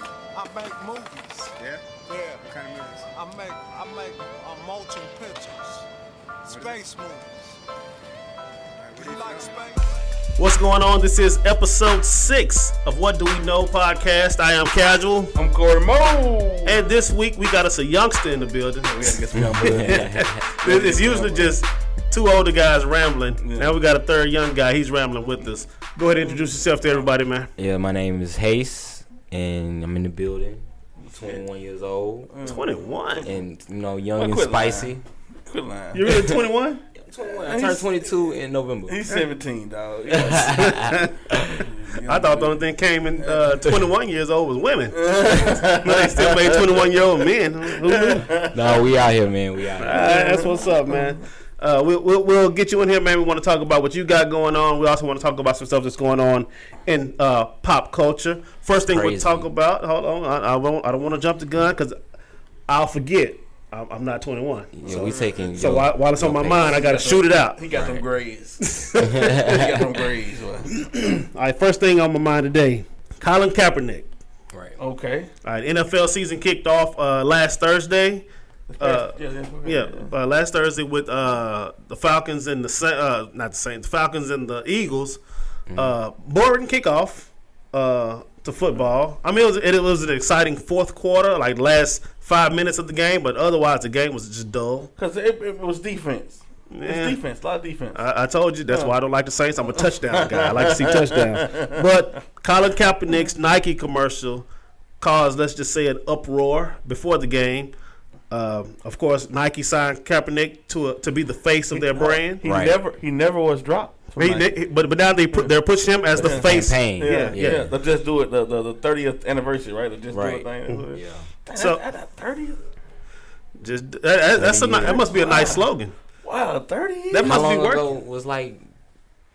I make movies. Yeah? Yeah. What kind of movies? I make motion pictures. Space movies. What do You like film? space? What's going on? This is episode 6 of What Do We Know podcast. I am Casual. I'm Cory Moe. And this week we got us a youngster in the building. We gotta get some young blood. It's usually just two older guys rambling. Yeah. Now we got a third young guy. He's rambling with us. Go ahead and introduce yourself to everybody, man. Yeah, my name is Hase, and I'm in the building. I'm 21 years old, 21? and young and quit spicy. lying. Quit lying. You really 21? I'm 21. I turned 22 in November. He's 17, dog. I thought the only thing came in 21 years old was women. But they still made 21-year-old men. Who knew? No, we out here, man. We out here. That's what's up, man. We'll get you in here, man. We want to talk about what you got going on. We also want to talk about some stuff that's going on in pop culture. First thing we'll Crazy. talk about. Hold on, I don't want to jump the gun because I'll forget. I'm not 21. Yeah, we taking. So while it's on my mind, I got to shoot it out. He got them grades. He got them grades. All right, first thing on my mind today, Colin Kaepernick. Right. Okay. All right, NFL season kicked off last Thursday. Last Thursday with the Falcons and the Falcons and the Eagles. Boring kickoff to football. I mean, it was an exciting fourth quarter, like last 5 minutes of the game, but otherwise the game was just dull. Because it was defense. Yeah. It's defense, a lot of defense. I told you that's why I don't like the Saints. I'm a touchdown guy. I like to see touchdowns. But Colin Kaepernick's Nike commercial caused, let's just say, an uproar before the game. Of course, Nike signed Kaepernick to be the face of their brand. He Right. never was dropped. But now they're pushing him as the face. Campaign. Yeah. They'll just do it the 30th anniversary, right? They'll just Right. do a thing. Yeah. So That 30th? that must be a nice slogan. Wow, 30 That How must be long working. ago was like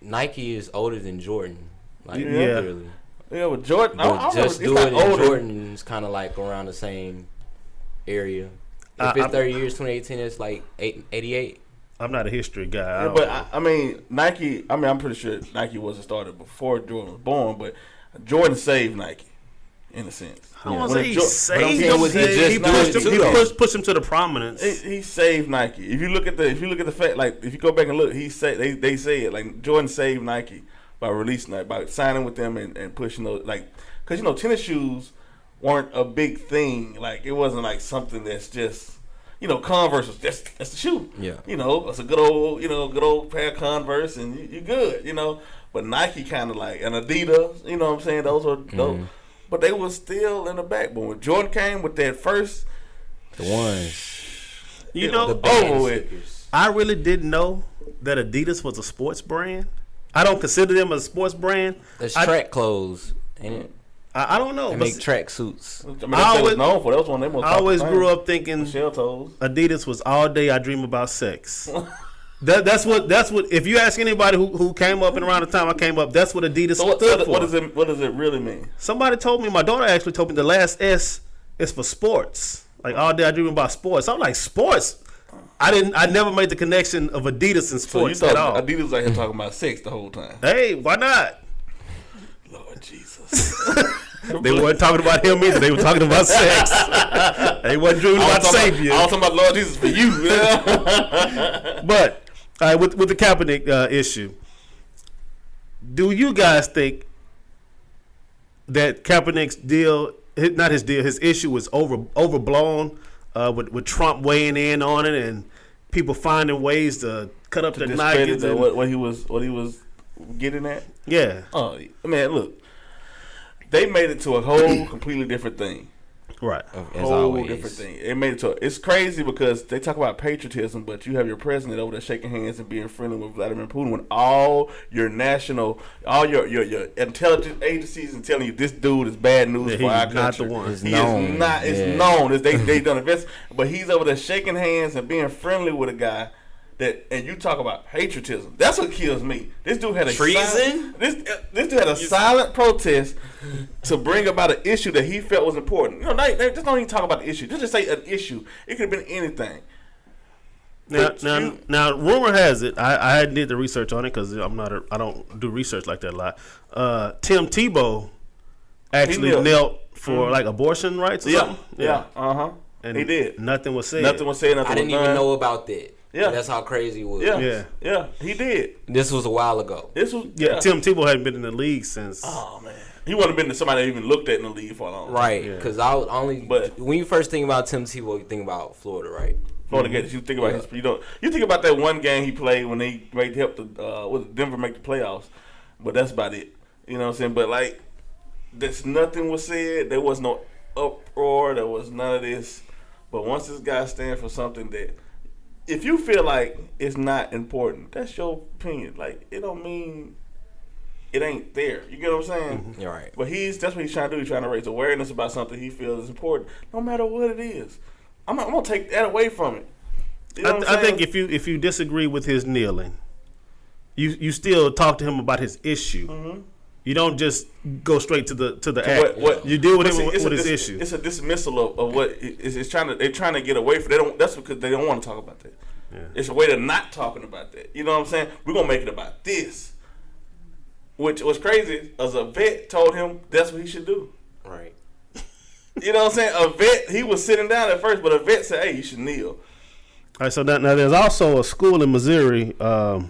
Nike is older than Jordan? Like Yeah. literally. Yeah, with Jordan. But just it's do not it, and older. Jordan's kind of like around the same area. If it's 30 years, 2018, it's like 88. I'm not a history guy. I Yeah, don't but know. I mean, Nike. I mean, I'm pretty sure Nike wasn't started before Jordan was born, but Jordan saved Nike, in a sense. I don't want to When say he Jo- saved but I'm him. saying what he just He doing pushed him. too, He though. pushed him to the prominence. He saved Nike. If you look at the fact, like if you go back and look, they say it like Jordan saved Nike by releasing that, by signing with them and pushing those, like, because tennis shoes weren't a big thing. Like it wasn't like something that's just. Converse was that's the shoe. Yeah. It's a good old pair of Converse, and you're good. But Nike kind of like, and Adidas. You know what I'm saying? Those are those, but they were still in the backbone. When Jordan came with that first, The ones. The band over with. stickers. I really didn't know that Adidas was a sports brand. I don't consider them a sports brand. That's track clothes, ain't it? I don't know. They but make track suits. I mean, that's what it was known for. That was one of them. I always grew up thinking Shell toes. Adidas was all day I dream about sex. That's what. If you ask anybody who came up and around the time I came up, that's what Adidas So stood for. what does it really mean? Somebody told me. My daughter actually told me the last S is for sports. Like all day I dream about sports. I'm like, sports. I never made the connection of Adidas and So you sports at thought all. Adidas was out here talking about sex the whole time? Hey, why not? Lord Jesus. They weren't talking about him either. They were talking about sex. They wasn't dreaming about Savior. I was talking about Lord Jesus for you. But with the Kaepernick issue, do you guys think that Kaepernick's deal, his issue was overblown with Trump weighing in on it and people finding ways to cut up to the discredit Nikes? what he was getting at. Yeah, Oh man, look, they made it to a whole completely different thing. right. As Whole always. different thing. It made it to. It's crazy because they talk about patriotism, but you have your president over there shaking hands and being friendly with Vladimir Putin when all your intelligence agencies are telling you this dude is bad news Yeah, for our he's not country. the one. It's He known. is not. It's Yeah. known. They done invest, but he's over there shaking hands and being friendly with a guy. And you talk about patriotism. That's what kills me. This dude had a Treason? This dude had a silent protest to bring about an issue that he felt was important. They just don't even talk about the issue. Just say an issue. It could have been anything. Now, rumor has it. I hadn't did the research on it because I don't do research like that a lot. Tim Tebow actually knelt for like abortion rights or something? Yeah. And he did. Nothing was said. Nothing was said. Nothing I didn't was even done. know about that. Yeah. That's how crazy it was. Yeah. He did. This was a while ago. This was Tim Tebow hadn't been in the league since. Oh man, he wouldn't have been somebody that even looked at in the league for a long time. Right, because I was only. But when you first think about Tim Tebow, you think about Florida, right? Florida Gators. You think about his. You think about that one game he played when they helped Denver make the playoffs, but that's about it. You know what I'm saying? But like, nothing was said. There was no uproar. There was none of this. But once this guy stands for something that, if you feel like it's not important, that's your opinion. Like, it don't mean it ain't there. You get what I'm saying? You're right. But that's what he's trying to do. He's trying to raise awareness about something he feels is important, no matter what it is. I'm gonna take that away from it. You know I think if you disagree with his kneeling, you still talk to him about his issue. Mm-hmm. You don't just go straight to the act. What you deal with him with his issue. It's a dismissal of what it's trying to. They're trying to get away from. That's because they don't want to talk about that. Yeah. It's a way to not talking about that. You know what I'm saying? We're gonna make it about this. Which was crazy. As a vet told him that's what he should do. Right. You know what I'm saying? A vet, he was sitting down at first, but a vet said, "Hey, you should kneel." All right. So now there's also a school in Missouri. I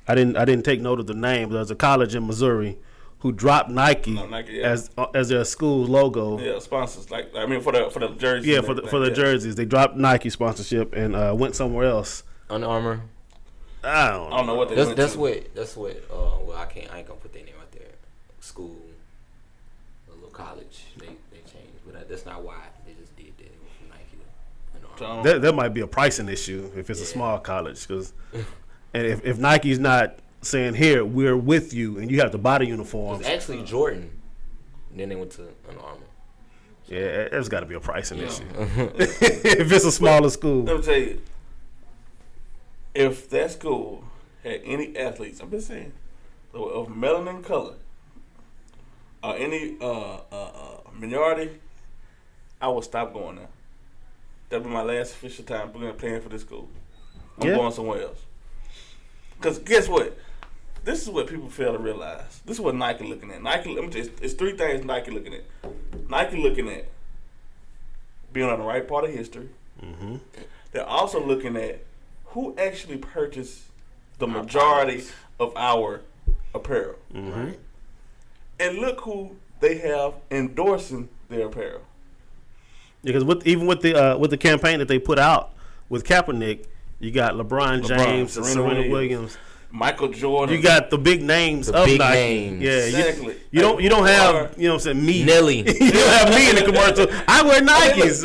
didn't take note of the name. There's a college in Missouri who dropped Nike, as their school logo. Yeah, sponsors for the jerseys. Yeah, for the jerseys, they dropped Nike sponsorship and went somewhere else. Under Armour. I don't know what they went that's to. what. Well, I ain't gonna put their name out there. School, a little college. They changed, but that's not why they just did that. It was from Nike to Under Armour. That might be a pricing issue if it's a small college, because and if Nike's not saying, here, we're with you, and you have to buy the uniforms. It's actually Jordan. And then they went to Under Armour. So. Yeah, there's got to be a pricing issue. If it's a smaller school. Let me tell you, if that school had any athletes, I'm just saying, of melanin color, or any minority, I would stop going there. That'll be my last official time playing for this school. I'm going somewhere else. Because guess what? This is what people fail to realize. This is what Nike looking at. Let me tell you, it's three things Nike looking at. Nike looking at being on the right part of history. Mm-hmm. They're also looking at who actually purchased the majority of our apparel. Mm-hmm. And look who they have endorsing their apparel. Because with the campaign that they put out with Kaepernick, you got LeBron James, Serena Williams, Michael Jordan. You got the big names of big Nike. Names. Yeah, exactly. You don't have, you know what I'm saying, me. Nelly. You don't have me in the commercial. I wear Nikes.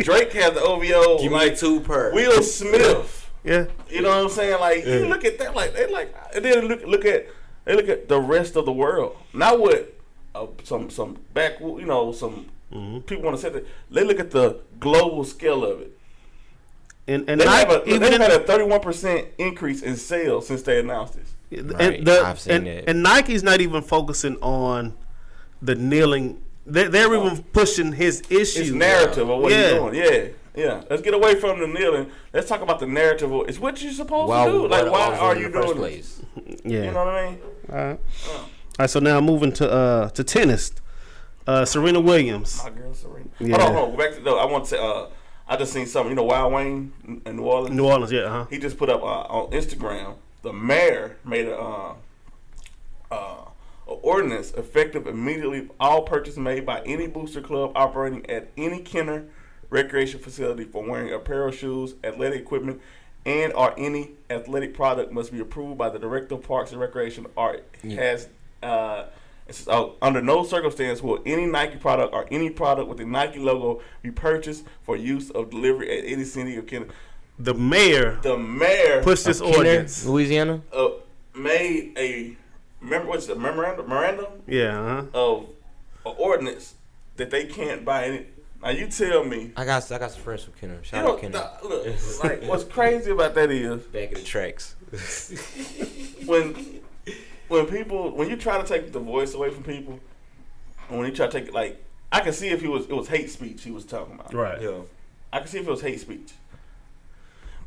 Drake has the OVO. Give me 2 per. Will Smith. Yeah. You know what I'm saying? Like you look at that, like they like, and then look at the rest of the world. Not what some back, you know, some people want to say that. They look at the global scale of it. And they've had a 31% increase in sales since they announced this. Right. I've seen that. And Nike's not even focusing on the kneeling. They're even pushing his issue. His narrative of what he's doing. Yeah. Let's get away from the kneeling. Let's talk about the narrative. It's what you're supposed to do. Like, why are you doing this? Yeah. You know what I mean? All right. So now moving to tennis. Serena Williams. My girl Serena. Yeah. Hold on. Back to I want to say. I just seen something. You know, Wild Wayne in New Orleans. New Orleans, yeah. Uh-huh. He just put up on Instagram. The mayor made a ordinance effective immediately. All purchases made by any booster club operating at any Kenner recreation facility for wearing apparel, shoes, athletic equipment, and/or any athletic product must be approved by the Director of Parks and Recreation. Or has. Under no circumstance will any Nike product or any product with the Nike logo be purchased for use of delivery at any city of Kenner. The mayor pushed this ordinance. Louisiana made a memorandum? Yeah. Of an ordinance that they can't buy any. Now you tell me. I got some friends from Kenner. Shout out Kenner. Look, like what's crazy about that is back of the tracks. When you try to take the voice away from people, and when you try to take it, like, I can see if it was hate speech he was talking about. Right. Yeah. I can see if it was hate speech.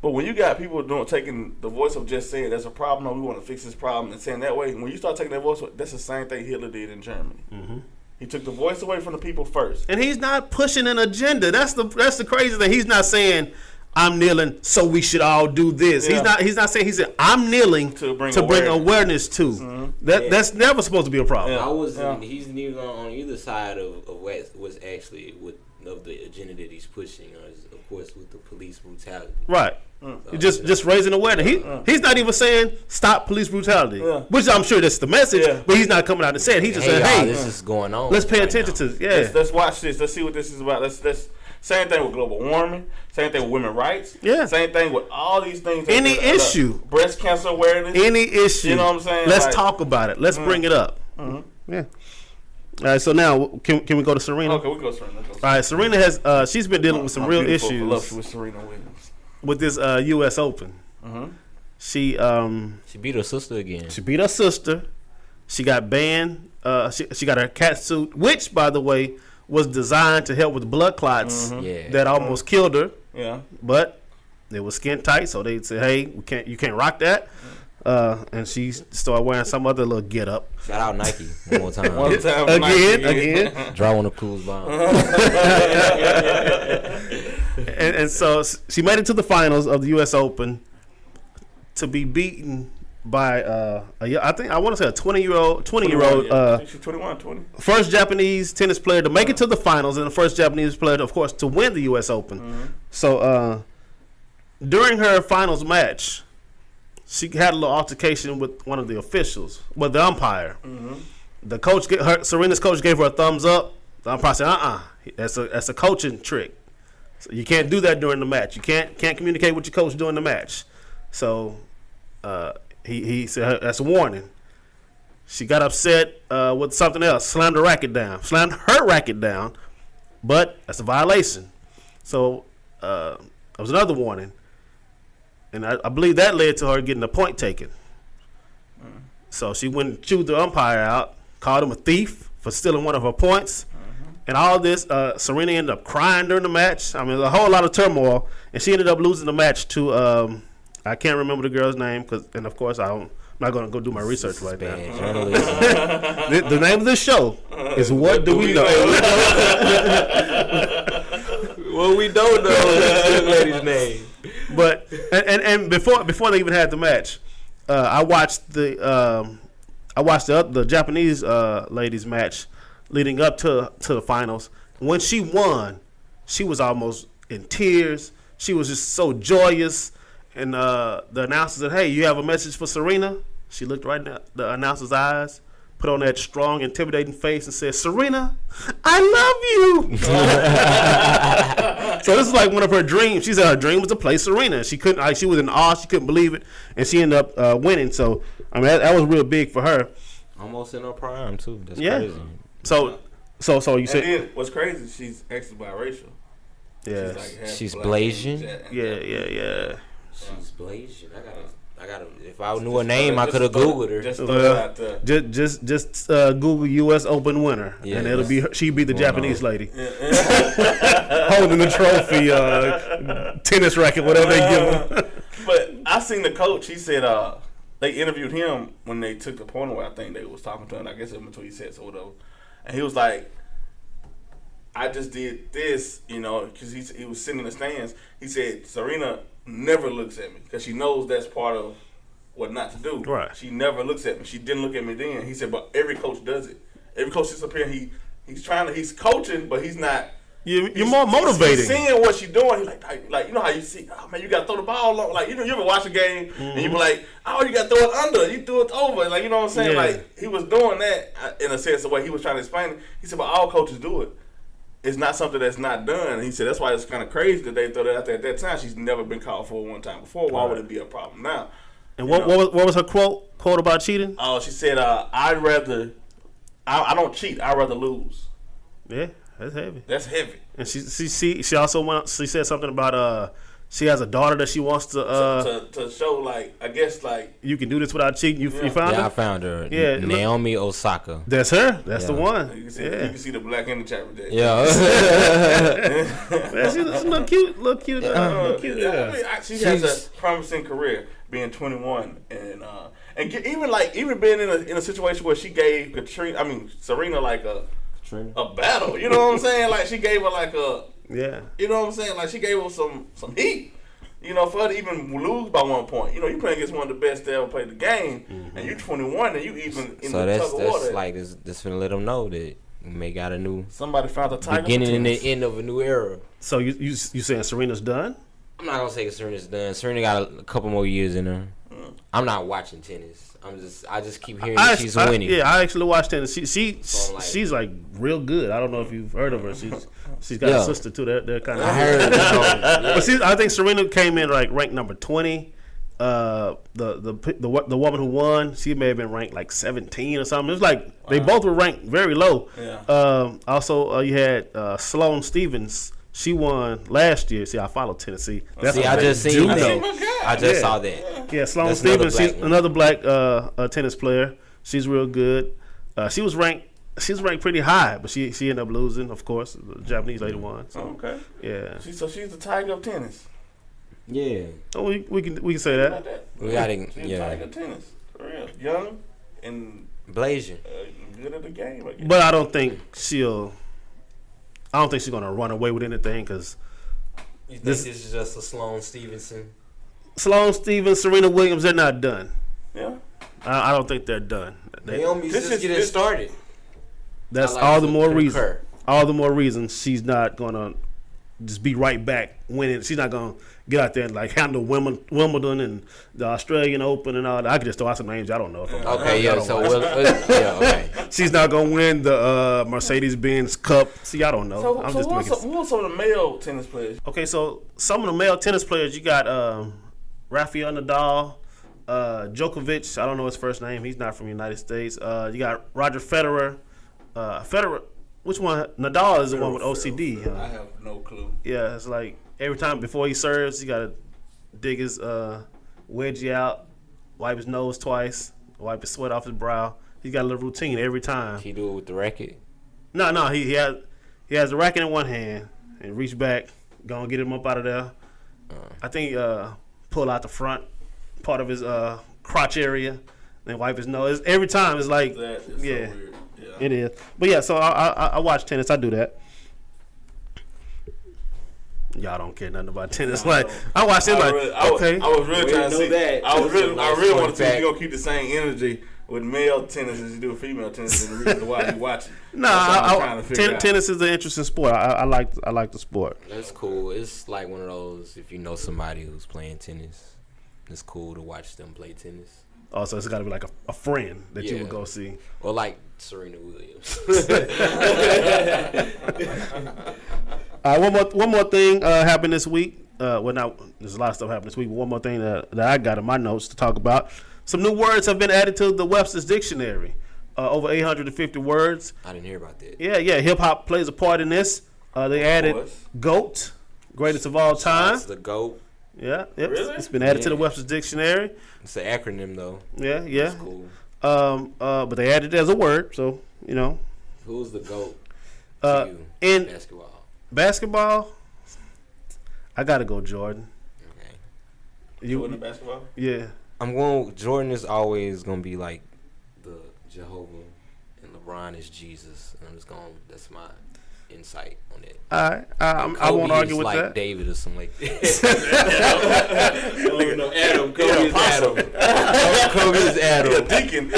But when you got people taking the voice of just saying there's a problem, or we want to fix this problem, and saying that way, when you start taking that voice, that's the same thing Hitler did in Germany. Mm-hmm. He took the voice away from the people first. And he's not pushing an agenda. That's the crazy thing. He's not saying I'm kneeling so we should all do this. Yeah. He's not saying. He said I'm kneeling to bring awareness to. Mm-hmm. That's never supposed to be a problem. Yeah. He's neither on either side of what's actually of the agenda that he's pushing. Of course, with the police brutality. Right. Just raising awareness. He's not even saying stop police brutality, which I'm sure that's the message. Yeah. But he's not coming out and saying. He's just saying, "Hey, this is going on. Let's pay attention to this." Yeah. Let's watch this. Let's see what this is about. Let's same thing with global warming. Same thing with women's rights. Yeah. Same thing with all these things. Any issue. Breast cancer awareness. Any issue. You know what I'm saying? Let's talk about it. Let's bring it up. Mm-hmm. Yeah. All right, so now can we go to Serena? Okay, we go to Serena. All right, Serena has she's been dealing with some real issues with Serena Williams with this U.S. Open. Mm-hmm. She beat her sister again. She beat her sister. She got banned. She got her cat suit, which, by the way, was designed to help with blood clots that almost killed her. Yeah, but it was skin tight, so they said, "Hey, you can't rock that." And she started wearing some other little get up. Shout out Nike one more time. Again. Draw on the cruise bomb. and so she made it to the finals of the U.S. Open to be beaten by I want to say a 20-year-old. She's 21, 20. First Japanese tennis player to make it to the finals, and the first Japanese player, of course, to win the U.S. Open. Mm-hmm. So during her finals match, she had a little altercation with one of the officials, with the umpire. Mm-hmm. The coach, Serena's coach, gave her a thumbs up. The umpire said, that's a coaching trick. So you can't do that during the match. You can't communicate with your coach during the match. So he said that's a warning. She got upset with something else, slammed her racket down, but that's a violation. So it was another warning. And I believe that led to her getting a point taken. So she went and chewed the umpire out, called him a thief for stealing one of her points. And all this, Serena ended up crying during the match. I mean, a whole lot of turmoil. And she ended up losing the match to, I can't remember the girl's name, and of course I'm not going to go do my research right now. The name of the show is What Do We Know? Well, we don't know the lady's name. But and before they even had the match, I watched the Japanese ladies match leading up to the finals. When she won, she was almost in tears. She was just so joyous. And the announcer said, "Hey, you have a message for Serena?" She looked right in the announcer's eyes, put on that strong, intimidating face, and said, "Serena, I love you." So this is like one of her dreams. She said her dream was to play Serena. She couldn't. She was in awe. She couldn't believe it, and she ended up winning. So I mean, that was real big for her. Almost in her prime too. That's crazy. So you said. And then what's crazy? She's actually biracial. Yeah. She's Blasian. Yeah. She's Blasian. I gotta. If I knew her name, I could have Googled her. Just Google U.S. Open winner, and it'll be she'd be the Japanese lady holding the trophy, tennis racket, whatever they give them. But I seen the coach. He said they interviewed him when they took the point away. I think they was talking to him. I guess it was between sets or whatever, and he was like, "I just did this, because he was sitting in the stands." He said, "Serena never looks at me because she knows that's part of what not to do. Right. She never looks at me. She didn't look at me then." He said, "But every coach does it. Every coach sits up here. He's coaching, but he's not. You're more motivating. He's seeing what she's doing. He's like you know how you see, oh man, you got to throw the ball long. Like you ever watch a game and you be like, oh, you got to throw it under. You threw it over. Like you know what I'm saying? Yeah. Like he was doing that in a sense the way he was trying to explain it. He said, but all coaches do it. It's not something that's not done." And he said that's why it's kind of crazy that they throw that out there at that time. She's never been called for one time before. Why would it be a problem now? And what was her quote about cheating? Oh, she said, I don't cheat. I'd rather lose. Yeah, that's heavy. That's heavy. And she also she said something about she has a daughter that she wants to show, like, I guess, like, you can do this without cheating. You found her? Yeah, I found her. Yeah, Naomi Osaka. That's her. That's the one. You can see the black in the chat with that. Yeah. She's a little cute. Yeah. I mean, she has a promising career, being 21, and even being in a situation where she gave Serena like a a battle. You know what I'm saying? Like she gave her like a Yeah. You know what I'm saying? Like she gave her some heat. You know, for her to even lose by 1 point. You know, you playing against one of the best to ever play the game, and you 21, and you even in so the tug of war. So that's like this finna let them know that you may got a new somebody found the tiger beginning and the end of a new era. So you saying Serena's done? I'm not gonna say Serena's done. Serena got a couple more years in her. I'm not watching tennis. I just keep hearing that she's winning. Yeah, I actually watched tennis. So she's like real good. I don't know if you've heard of her. She's got a sister too. They're kind of. I heard. But I think Serena came in like ranked number 20. The woman who won, she may have been ranked like 17 or something. It was like they both were ranked very low. Yeah. Also, you had Sloane Stephens. She won last year. See, I follow Tennessee. I just seen that. I just saw that. Yeah, Sloane Stephens. She's another black tennis player. She's real good. She was ranked pretty high, but she ended up losing. Of course, the Japanese lady won. So, okay. Yeah. So she's the tiger of tennis. Yeah. Oh, we can say that. Like that. We got She's the tiger of tennis. For real. Young and blazing. Good at the game. I guess. But I don't think she's gonna run away with anything because. You think this is just a Sloane Stevenson? Sloane Stephens, Serena Williams, they're not done. Yeah. I don't think they're done. Naomi's just getting started. That's all the more reason. All the more reason she's not gonna just be right back winning. She's not gonna get out there and like handle Wimbledon and the Australian Open and all that. I could just throw out some names I don't know. Okay, yeah. So okay. She's not gonna win the Mercedes-Benz Cup. See, I don't know. So who are some of the male tennis players? Okay, so some of the male tennis players, you got Rafael Nadal, Djokovic. I don't know his first name. He's not from the United States. You got Roger Federer. Federer. Which one? Nadal is the one with OCD. I have no clue. Yeah, it's like every time before he serves, you gotta dig his wedgie out, wipe his nose twice, wipe his sweat off his brow. He's got a little routine every time. He do it with the racket? No, he has the racket in one hand and reach back, go and get him up out of there. I think pull out the front part of his crotch area, then wipe his nose. Every time it's like That is so weird. Yeah. It is. But yeah, so I watch tennis. I do that. Y'all don't care nothing about tennis. No, like I watch it. Okay. I was really trying to see. That. I really want to see if you gonna keep the same energy with male tennis as you do with female tennis, and the reason why you watch it. Nah, tennis is an interesting sport. I like the sport. That's cool. It's like one of those. If you know somebody who's playing tennis, it's cool to watch them play tennis. Also, it's got to be like a friend that you would go see. Or like Serena Williams. One more thing happened this week. There's a lot of stuff happened this week, but one more thing that I got in my notes to talk about. Some new words have been added to the Webster's Dictionary. Over 850 words. I didn't hear about that. Yeah. Hip hop plays a part in this. They added GOAT, greatest of all time. That's the GOAT. Yeah, yep. Really? It's been added to the Webster's Dictionary. It's an acronym though. Yeah. That's cool. But they added it as a word, so you know. Who's the GOAT? In basketball, I gotta go Jordan. Okay. Jordan in basketball? Yeah. I'm going. Jordan is always gonna be like the Jehovah, and LeBron is Jesus. And I'm just going. That's my insight on it. All right. I won't argue with like that. David or something like that. Adam. Kobe is Adam. Kobe is Adam. Deacon.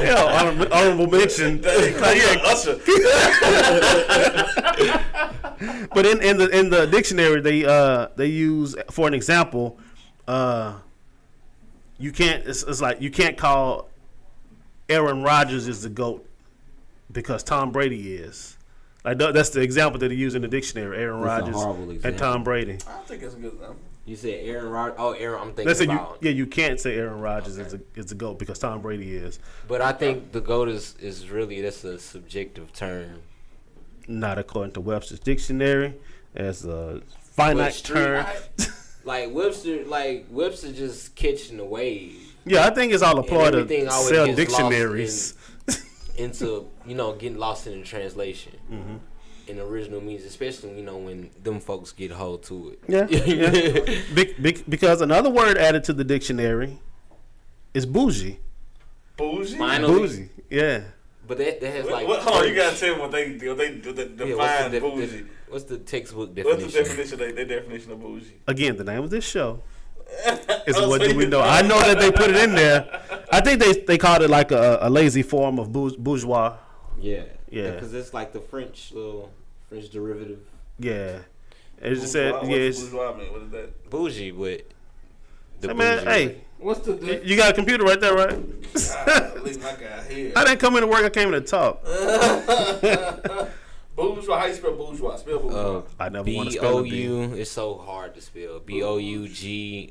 Yeah, honorable mention. Usher. But in the dictionary, they use for an example. You can't. It's like you can't call Aaron Rodgers is the GOAT because Tom Brady is. Like that's the example that they use in the dictionary. Aaron Rodgers and Tom Brady. I think it's a good example. You said Aaron Rodgers. Oh, Aaron. I'm thinking about. You can't say Aaron Rodgers is the GOAT because Tom Brady is. But I think the GOAT is really that's a subjective term. Not according to Webster's Dictionary. As a finite term. Like Webster just catching the wave. Yeah, I think it's all a ploy to sell gets dictionaries. Into getting lost in the translation. Mm-hmm. In the original means, especially when them folks get hold to it. Yeah. Because another word added to the dictionary is bougie. Bougie? Finally. Bougie. Yeah. But that has like. Hold on, you gotta tell me what they define bougie. What's the textbook What's definition? the definition? Their definition of bougie. Again, the name of this show is What Do We Know? I know that they put it in there. I think they called it like a lazy form of bourgeois. Yeah. Yeah. Because it's like the French derivative. Yeah. It just said, What's bourgeois mean? What is that? Bougie, but the Hey, man, bougie. hey, What's the you got a computer right there, right? At least my guy here. I didn't come in to work. I came in to talk. Bourgeois. How you spell bourgeois? Spell bourgeois. I never want to spell it. B-O-U. It's so hard to spell. B-O-U-G-E-R-I.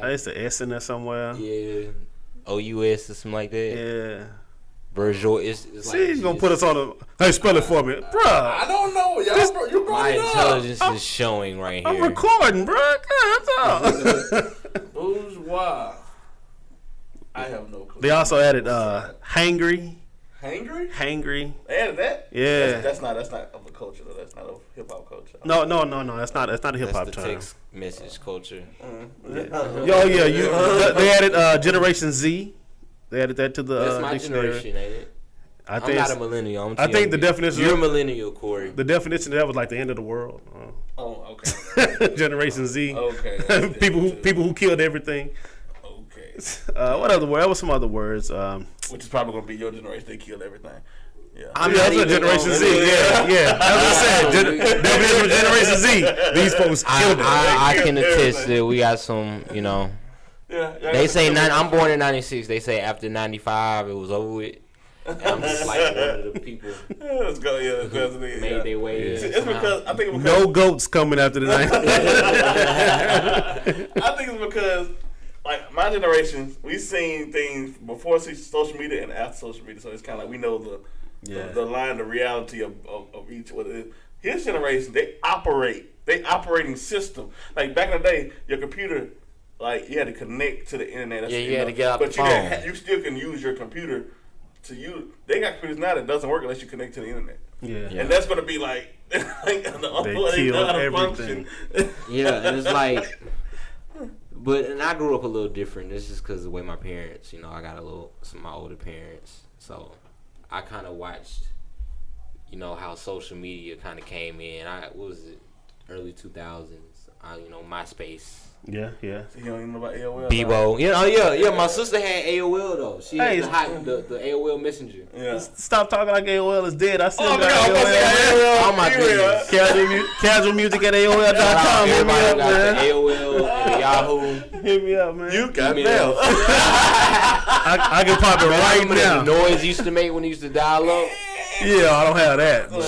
It's an S in there somewhere. Yeah. O-U-S or something like that. Yeah. Bourgeois. It's See, like he's gonna put us on a. Hey, spell it for me, bruh. I don't know. You brought my it up. intelligence is showing right I'm here. recording, bruh. God, Bourgeois. I have no clue. they also added hangry. Hangry? They added that? Yeah. That's not of the culture though. That's not of hip hop culture. No. That's not a hip hop That's the term. text message culture. Yo, yeah, they added Generation Z. They added that to the That's my dictionary. generation, ain't it? I I'm think not a millennial. I think the definition. You're a millennial, Corey. The definition of that was like the end of the world. Oh, okay. Generation Z. Okay. people who killed everything. Okay. What other word? What was some other words? Which is probably gonna be your generation. They killed everything. Yeah. That's what Generation Z. Yeah. That's what I said. Definition of Generation Z. These folks killed it. I can attest that we got some, Yeah. They say I'm born in '96. They say after '95 it was over with. And I'm just like one of the people Let's go. Yeah. That's made their way. It's because I think No goats coming after the night. I think it's because, like, my generation, we seen things before social media and after social media, so it's kind of like we know the line, the reality of each. What it is. His generation, they operating system. Like back in the day, your computer, like you had to connect to the internet. You had to get out the phone. But you still can use your computer to use. They got computers now that doesn't work unless you connect to the internet. Yeah. And that's gonna be like the They killed everything. Yeah, and it's like, and I grew up a little different. This is because of the way my parents, I got some of my older parents, so I kind of watched, how social media kind of came in. What was it, early 2000s? MySpace. Yeah. You don't even know about AOL. Bebo. Yeah. My sister had AOL though. She Hey, had the AOL Messenger. Yeah. Stop talking like AOL is dead. I still got AOL. Oh my goodness. Casual music at AOL.com. Hit me Everybody up, got the man. AOL and the Yahoo. Hit me up, man. You got Email. mail. I can pop it right Remember now. the noise it used to make when it used to dial up? Yeah, I don't have that, but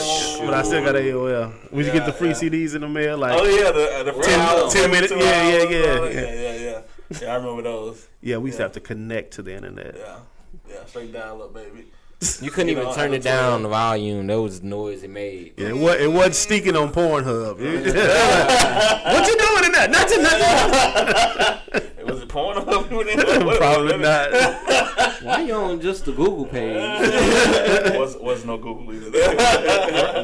I still got AOL. We get the free CDs in the mail, like Oh yeah, the 10 minutes. Yeah. Yeah, I remember those. Yeah, we used to have to connect to the internet. Yeah, straight dial up, baby. You couldn't even turn it down on the volume. That was the noise it made. Yeah, it wasn't sneaking on Pornhub. What you doing in that? Nothing. Was it porn? Probably not. Why you on just the Google page? Was no Google either.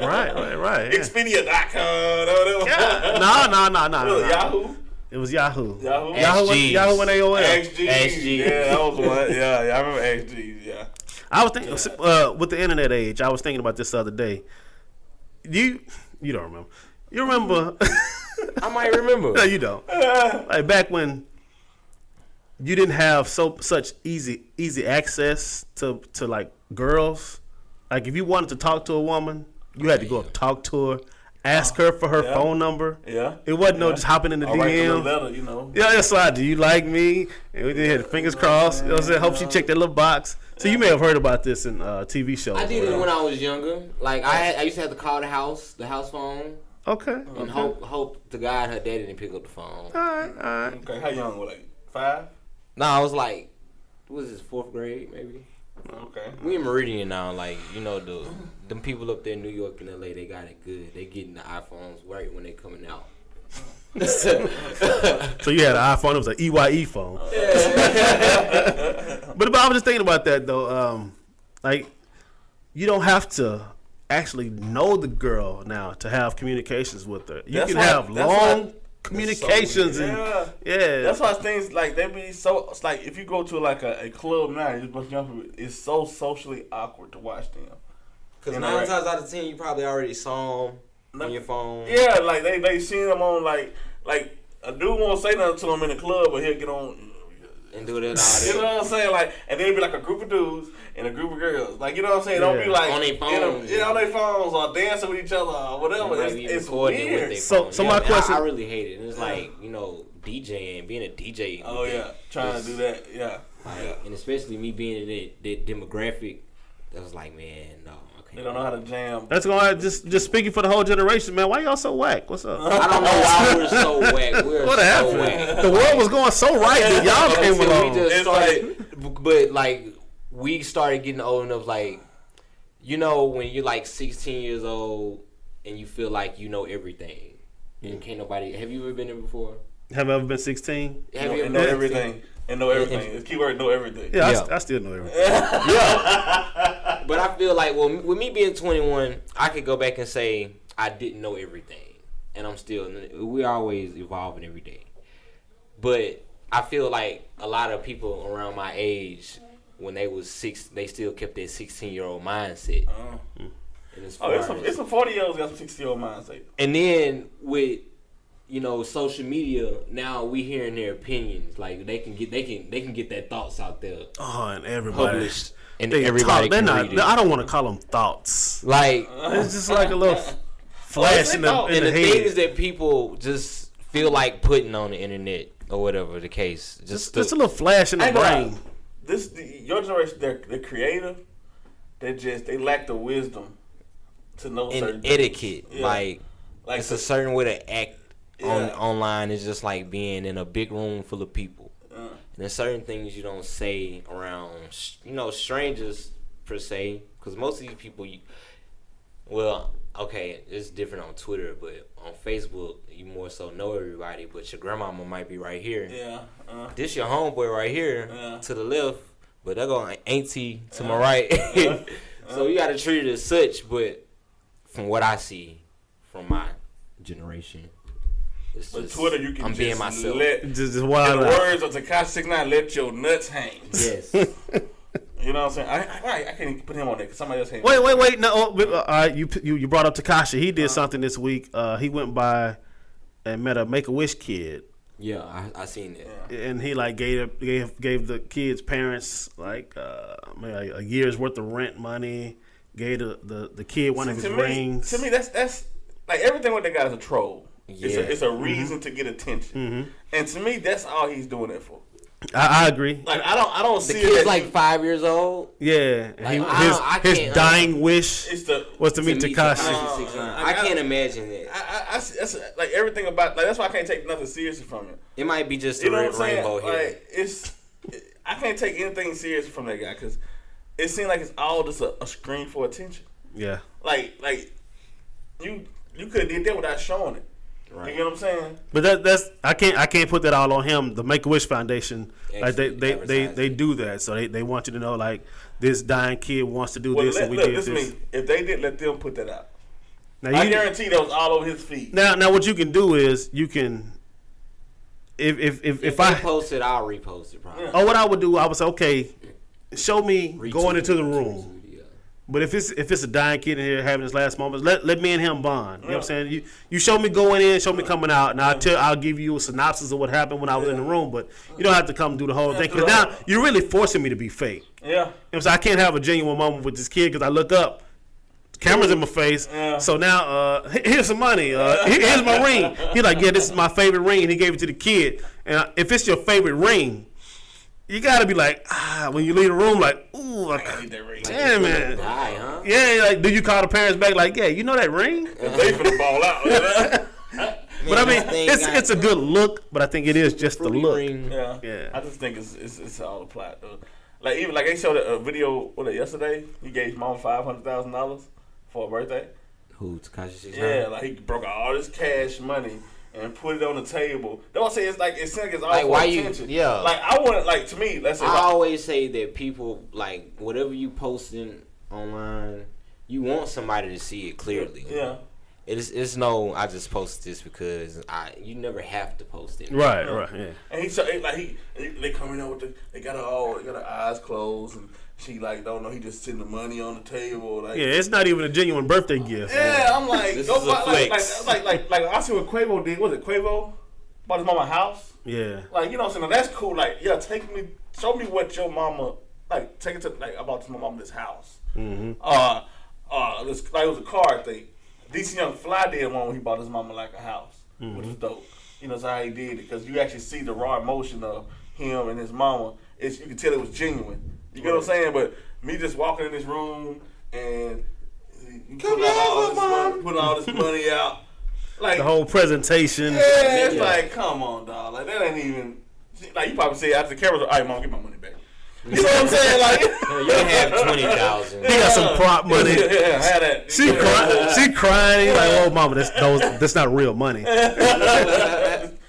Right. Yeah. Expedia.com. No. Yahoo. It was Yahoo. XGs. Yahoo and AOL. XG. Yeah, that was one. Yeah, I remember XG. Yeah. I was thinking with the internet age. I was thinking about this the other day. You don't remember? You remember? I might remember. No, you don't. Like back when you didn't have such easy access to like girls. Like if you wanted to talk to a woman, you had to go up talk to her, ask her for her phone number. Yeah. It wasn't no just hopping in the I'll write the DM. little letter, Yeah, that's why. Do you like me? And we had fingers crossed. You know what I'm saying? Hope she checked that little box. So you may have heard about this in TV shows. I did it when I was younger. Like I used to have to call the house phone, Okay. and hope to God her daddy didn't pick up the phone. All right. Okay, how young? What, like 5? No, I was like, what was this, 4th grade maybe? Okay. We in Meridian now, like them people up there in New York and LA, they got it good. They getting the iPhones right when they coming out. So you had an iPhone. It was an EYE phone. But I was just thinking about that though. Like you don't have to actually know the girl now to have communications with her. You can have long communications and yeah. That's why things like they be so. It's like if you go to like a club now, it's so socially awkward to watch them. Because 9 times out of 10, you probably already saw them on your phone. Yeah, like they seen them on like a dude won't say nothing to them in the club, but he'll get on. And do that all day. You know what I'm saying? Like, and then it'd be like a group of dudes and a group of girls. Like, you know what I'm saying? Don't be like on their phones. on their phones or dancing with each other or whatever. It's weird. So my question, I really hate it. It's like, DJing, being a DJ. Oh yeah, trying to do that. Yeah. And especially me being in that demographic, that was like, man, no. They don't know how to jam. That's going to just speaking for the whole generation, man. Why y'all so whack? What's up? I don't know why we're so whack. What happened? Whack. The world was going so right that y'all came along. We just started, but like we started getting old enough, like when you're like 16 years old and you feel like you know everything, and can't nobody. Have you ever been there before? Have I ever been 16? Have you ever know everything? And know everything. It's keyword know everything. Yeah. I still know everything. Yeah. But I feel like, with me being 21, I could go back and say I didn't know everything. And we're always evolving every day. But I feel like a lot of people around my age, when they was 6, they still kept that 16-year-old mindset. It's some 40-year-olds got some 60-year-old mindset. And then with social media, now we hearing their opinions. Like they can get their thoughts out there. Oh, and everybody published, and everybody can read it. I don't want to call them thoughts. Like it's just like a little flash in the and the the head. things that people just feel like putting on the internet or whatever the case. Just a little flash in the brain. Your generation, they're creative. They lack the wisdom to know certain etiquette. Yeah. Like it's a certain way to act. Online is just like being in a big room full of people. And there's certain things you don't say around, strangers per se, because most of these people, it's different on Twitter, but on Facebook you more so know everybody. But your grandmama might be right here. Yeah. This your homeboy right here to the left, but they're going auntie to my right. So you got to treat it as such. But from what I see, from my generation. But Twitter, you can being myself. Just in the words of Tekashi 69, let your nuts hang. Yes. You know what I'm saying? I can't even put him on there because somebody else hang. Wait. No, all right, you brought up Tekashi. He did something this week. He went by and met a Make-A-Wish kid. Yeah, I seen that. Yeah. And he like gave the kid's parents like maybe a year's worth of rent money. Gave the kid one of his rings. To me, that's like everything what they got is a troll. Yeah. It's a reason to get attention, and to me, that's all he's doing it for. I agree. Like I don't see the kid's it like 5 years old. Yeah, like, his dying wish was to meet Tekashi. I can't imagine that. That's like everything about like that's why I can't take nothing seriously from it. It might be just a rainbow here. Like I can't take anything serious from that guy because it seems like it's all just a screen for attention. Yeah, like you could have did that without showing it. Right. You get what I'm saying? But that's I can't put that all on him. The Make-A-Wish Foundation, like they do that, so they want you to know like this dying kid wants to do this, and we did this. Me. If they did let them put that out, now I guarantee that was all over his feed. Now what you can do is you can if I post it, I'll repost it probably. What I would do, I would say, okay, show me going into the room. But if it's a dying kid in here having his last moments, let me and him bond. You know what I'm saying? You show me going in, show me coming out, and I'll give you a synopsis of what happened when I was in the room. But you don't have to come do the whole thing because now you're really forcing me to be fake. Yeah. You know what I'm saying? I can't have a genuine moment with this kid because I look up, the camera's in my face. Yeah. So now here's some money. Here's my ring. He's like, yeah, this is my favorite ring, and he gave it to the kid. And if it's your favorite ring, you gotta be like, when you leave the room, like, ooh, damn man. Die, huh? Yeah, like, do you call the parents back, like, yeah, you know that ring? They finna ball out. But I mean, it's a good look, but I think it is just the look. Ring. Yeah. I just think it's all a plot. Like even like they showed a video yesterday. He gave his mom $500,000 for a birthday. Who, Tekashi 69? Yeah, like he broke out all this cash money and put it on the table. Don't say it's like it seems like it's all like, for why attention. Like I want to me. Let's say I always say that people like whatever you posting online, you want somebody to see it clearly. Yeah. It's no. I just post this because you never have to post it. Right. Yeah. And they coming out with they got her eyes closed, and she like don't know. He just sitting the money on the table. Like, Yeah, it's not even a genuine birthday gift. yeah, I'm like, This go is a buy, flex. like I see what Quavo did. Was it Quavo bought his mama a house? Yeah. Like, you know what I'm saying? That's cool. Like, yeah, show me what your mama, like, take it to, like, I bought my mama this house. Mm-hmm. It was a car thing. DC Young Fly did one when he bought his mama, like, a house, which was dope. You know, that's how he did it, because you actually see the raw emotion of him and his mama. You can tell it was genuine. You get what I'm saying? But me just walking in this room and putting all this money out. Like, The whole presentation. yeah, it's like, come on, dog. Like, that ain't even. Like, you probably say after the cameras, all right, mom, get my money back. You know what I'm saying? Like, You have 20,000. He got some prop money. Yeah, had that. She crying. He's like, "Oh, mama, that's not real money."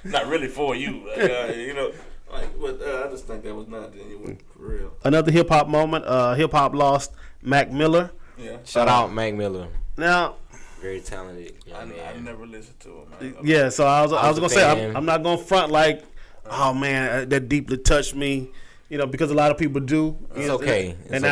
Not really for you. Like, you know, like, but I just think that was not genuine, for real. Another hip hop moment. Hip hop lost Mac Miller. Yeah. Shout out Mac Miller. Now, Very talented young man. I never listened to him, man. yeah. So I was was gonna a say fan. I'm not gonna front like, oh man, that deeply touched me. You know, because a lot of people do. It's okay. And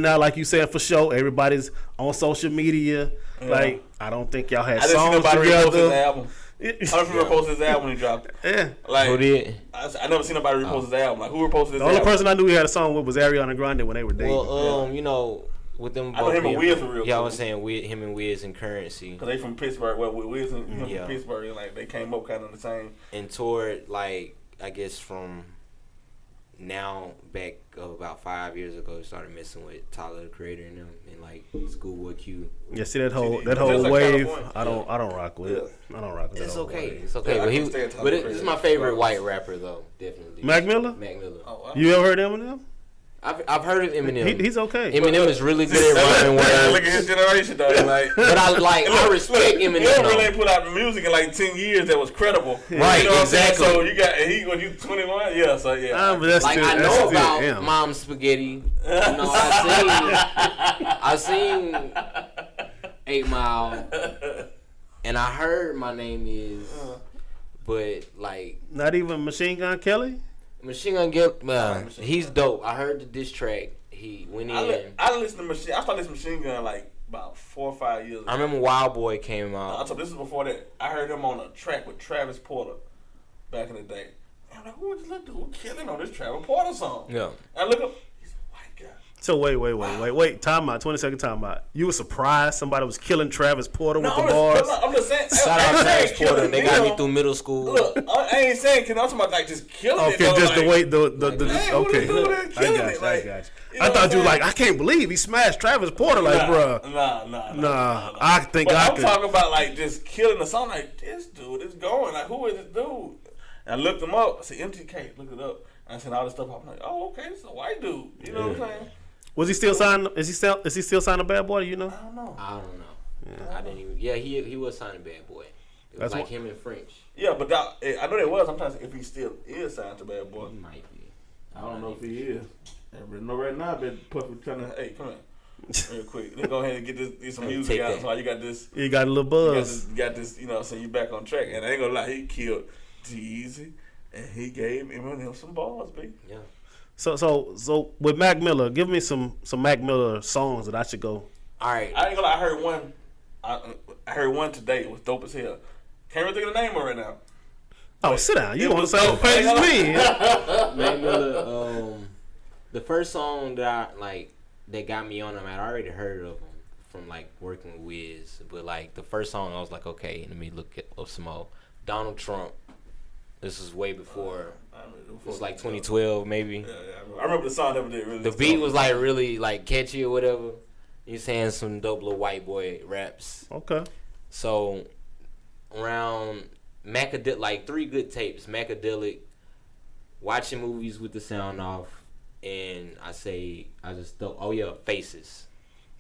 now, like you said, for sure, everybody's on social media. Yeah. Like, I don't think y'all had I didn't see songs nobody repost his together. album. I don't remember reposting his album when he dropped it. Yeah. Like, Who did? I never seen nobody repost his album. Like, who reposted his The only album? person I knew he had a song with was Ariana Grande when they were dating. Well, you know, with them I know both him and being Wiz from- were real Yeah, I cool. was saying him and Wiz and Currency. Cause they from Pittsburgh. Well, Wiz and him Yeah. from Pittsburgh, and like they came up kind of the same. And toured, like, I guess from now back about 5 years ago, started messing with Tyler, the Creator, and them, and like Schoolboy Q. Yeah, see that whole Just like wave. California. I don't rock with it. I don't rock with It's that whole okay. wave. It's okay. Yeah, I but can stand Tyler, this Creator. is my favorite white rapper though, definitely. Mac Miller? Mac Miller. Oh, wow. You ever heard Eminem? I've heard of Eminem. He's okay. Eminem is really good at rhyming Look at words. his generation though. Like, But I respect He Eminem. really though. ain't put out music in like 10 years that was credible. Right, You know what I'm saying? exactly. So you got when you 21, yeah. So yeah. But that's Like still, I that's know still about him. Mom Spaghetti. You know, I seen 8 Mile, and I heard My Name Is, but like Not even Machine Gun Kelly. Machine Gun he's dope. I heard the diss track. He went in. I listened to Machine. I started listening to Machine Gun like about 4 or 5 years ago. I remember Wild Boy came I out. told this is before that. I heard him on a track with Travis Porter back in the day. And I'm like, who was this little dude killing on this Travis Porter song? Yeah. And I look up, he's a white guy. So wait. Time out. 20-second time out. You were surprised somebody was killing Travis Porter with the bars? I'm just saying. Shout I out ain't saying Travis Porter. killing They got me him. through middle school. Look, I ain't saying killing. I'm talking about like just killing it. Okay, though, just like, the way the man, what okay. is doing I killing got it? you. Like, I got you. you know I what thought I'm you were like, saying? I can't believe he smashed Travis Porter. Like, bruh. Nah. I think But I I'm could. talking about like just killing the song. Like this dude is going. Like who is this dude? And I looked him up. I said MTK. Looked it up. And I said all this stuff. I'm like, oh okay, this is a white dude. You know what I'm saying? Was he still signed? Is he still signed a Bad Boy? You know? I don't know. I don't know. I didn't even. Yeah, he was signing Bad Boy. It was That's like what- him and French. Yeah, but I know there was sometimes if he still is signed to Bad Boy. He might be. I don't know if he is. I know right now, I've been trying to. Hey, come here, real quick. Let's go ahead and get some Hey, music take out. that. So you got this. He got a little buzz. You got this. You know, so you back on track. And I ain't gonna lie, he killed G-Eazy, and he gave Eminem some balls, B. Yeah. So with Mac Miller, give me some Mac Miller songs that I should go. All right. I ain't gonna lie, I heard one. I heard one today. It was dope as hell. Can't really think of the name of it right now. Oh, sit down. You it on the was same dope. page as me? Mac Miller, the first song that that got me on him, I'd already heard of him from like working with Wiz, but like the first song I was like, okay, let me look up some more. Donald Trump. This is way before. It was like 2012 maybe. Yeah, I remember the song that did really. The beat was like really like catchy or whatever. He's saying some dope little white boy raps. Okay. So around Macadelic, like 3 good tapes, Macadelic, watching movies with the sound off, and Faces.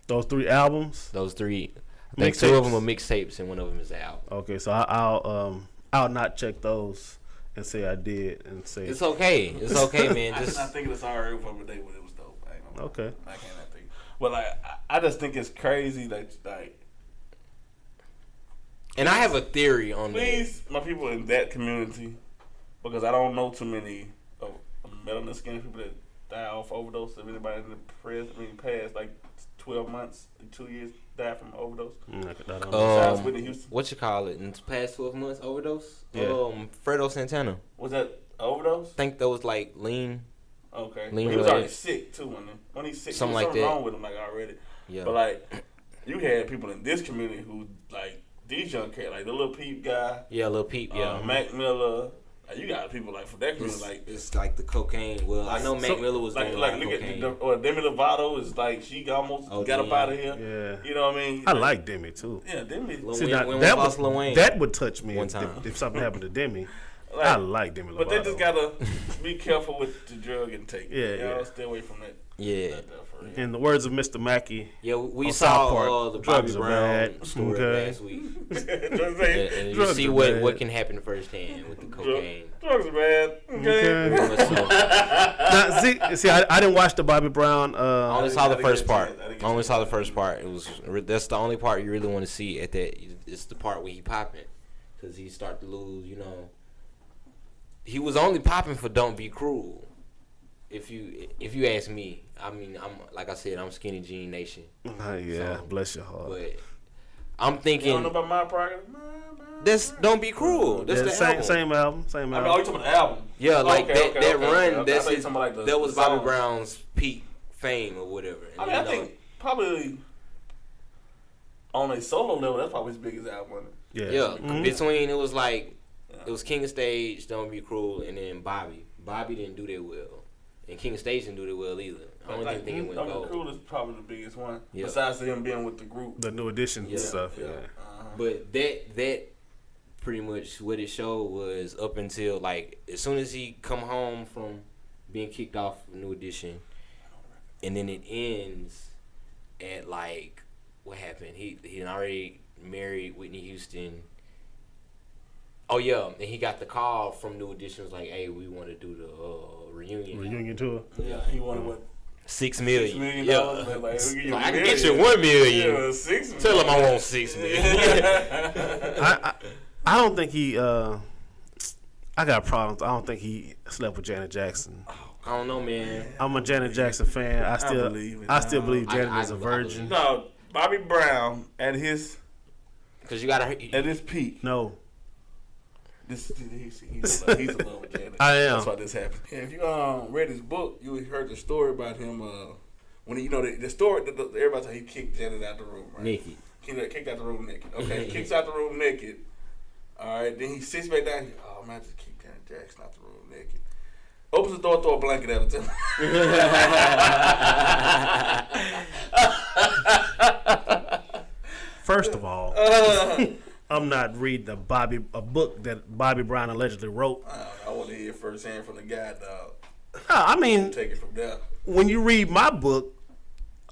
Those 3 albums. Those 3. I think 2 of them Mixtapes. are mixtapes and 1 of them is out. Okay, so I'll not check those and say I did and say It's okay. It's okay, man. I Just think it's alright from the day when it was dope. I ain't gonna lie. okay. I can't think. But like, I just think it's crazy that like And I have a theory on that. Please, my people in that community, because I don't know too many melanin skin people that die off overdose. If anybody in the past like 12 months, 2 years died from overdose. Besides Whitney Houston. What you call it? In the past 12 months, overdose? Yeah. Fredo Santana. Was that overdose? I think that was like lean. Okay. Lean He was related. already sick too when he's sick. Something There was like something that. wrong with him like already. Yeah. But like you had people in this community who like these young cats, like the Lil Peep guy, Lil Peep, Mac Miller. Like, you got people like from that community, like it's like the cocaine. Well, I know Mac Miller was like doing look cocaine. at or Demi Lovato is like she almost got up out of here. Yeah. You know what I mean? I like Demi too. Yeah, Demi. Lil Wayne lost Lil Wayne that would touch me one time. if something happened to Demi. Like, I like Demi Lovato. But they just gotta be careful with the drug intake. Yeah, Y'all yeah. stay away from that. Yeah. That for real. In the words of Mr. Mackey, Yeah, we on saw South Park, the Bobby drugs are Brown bad. story Okay. last week. And you Drugs see are what bad. what can happen firsthand with the cocaine. Drugs are bad. Okay. So, Now, see, I didn't watch the Bobby Brown. I only saw the first part. I didn't get I only to saw it. the first part. That's the only part you really want to see at that. It's the part where he popping, because he start to lose. You know, he was only popping for "Don't Be Cruel." If you ask me, I mean, I'm like I said, I'm Skinny Jean Nation, Yeah, So, bless your heart. but I'm You don't thinking know about my progress? that's "Don't Be Cruel." That's Yeah, the album. same album. Same I mean, album. oh, you talking about the album? Yeah, like Okay, that okay, run. okay. That's I thought you his, talking about, like, that was the Bobby song. Brown's peak fame or whatever. And I mean, you I know, think probably on a solo level, that's probably his biggest album. Wasn't it? Yeah. yeah. Between it was like Yeah. it was King of Stage, Don't Be Cruel, and then Bobby. Bobby didn't do that well, and King of Stage didn't do that well either. I don't Like, think it went Don't Be gold. Cruel is probably the biggest one. Yeah. Besides him being with the group. The New Edition Yeah. stuff. Yeah. But that pretty much what it showed was up until like as soon as he come home from being kicked off New Edition, and then it ends at like what happened? He had already married Whitney Houston. Oh yeah, and he got the call from New Edition. Was like, hey, we want to do the reunion. Reunion tour. Yeah, he wanted what? $6 million. $6 million. Yeah. Like, we'll give you Like, I $1 can million. get you $1 million. Yeah, $6 million. Tell him I want $6 million. I don't think he. I got problems. I don't think he slept with Janet Jackson. I don't know, man. I'm a Janet Jackson fan. I still believe Janet is a virgin. No, Bobby Brown at his Cause you gotta. peak. No, He's in love with Janet. I am. That's why this happened. Yeah, if you read his book, you heard the story about him. When he, the story, everybody said he kicked Janet out the room. Right? Nikki. He kicked out the room naked. Okay, he kicks out the room naked. All right, then he sits back down. Oh man, I just kicked Janet Jackson out the room naked. Opens the door, throw a blanket at him. first of all, I'm not reading a book that Bobby Brown allegedly wrote. I want to hear firsthand from the guy, dog. I mean, Take it from there. when you read my book,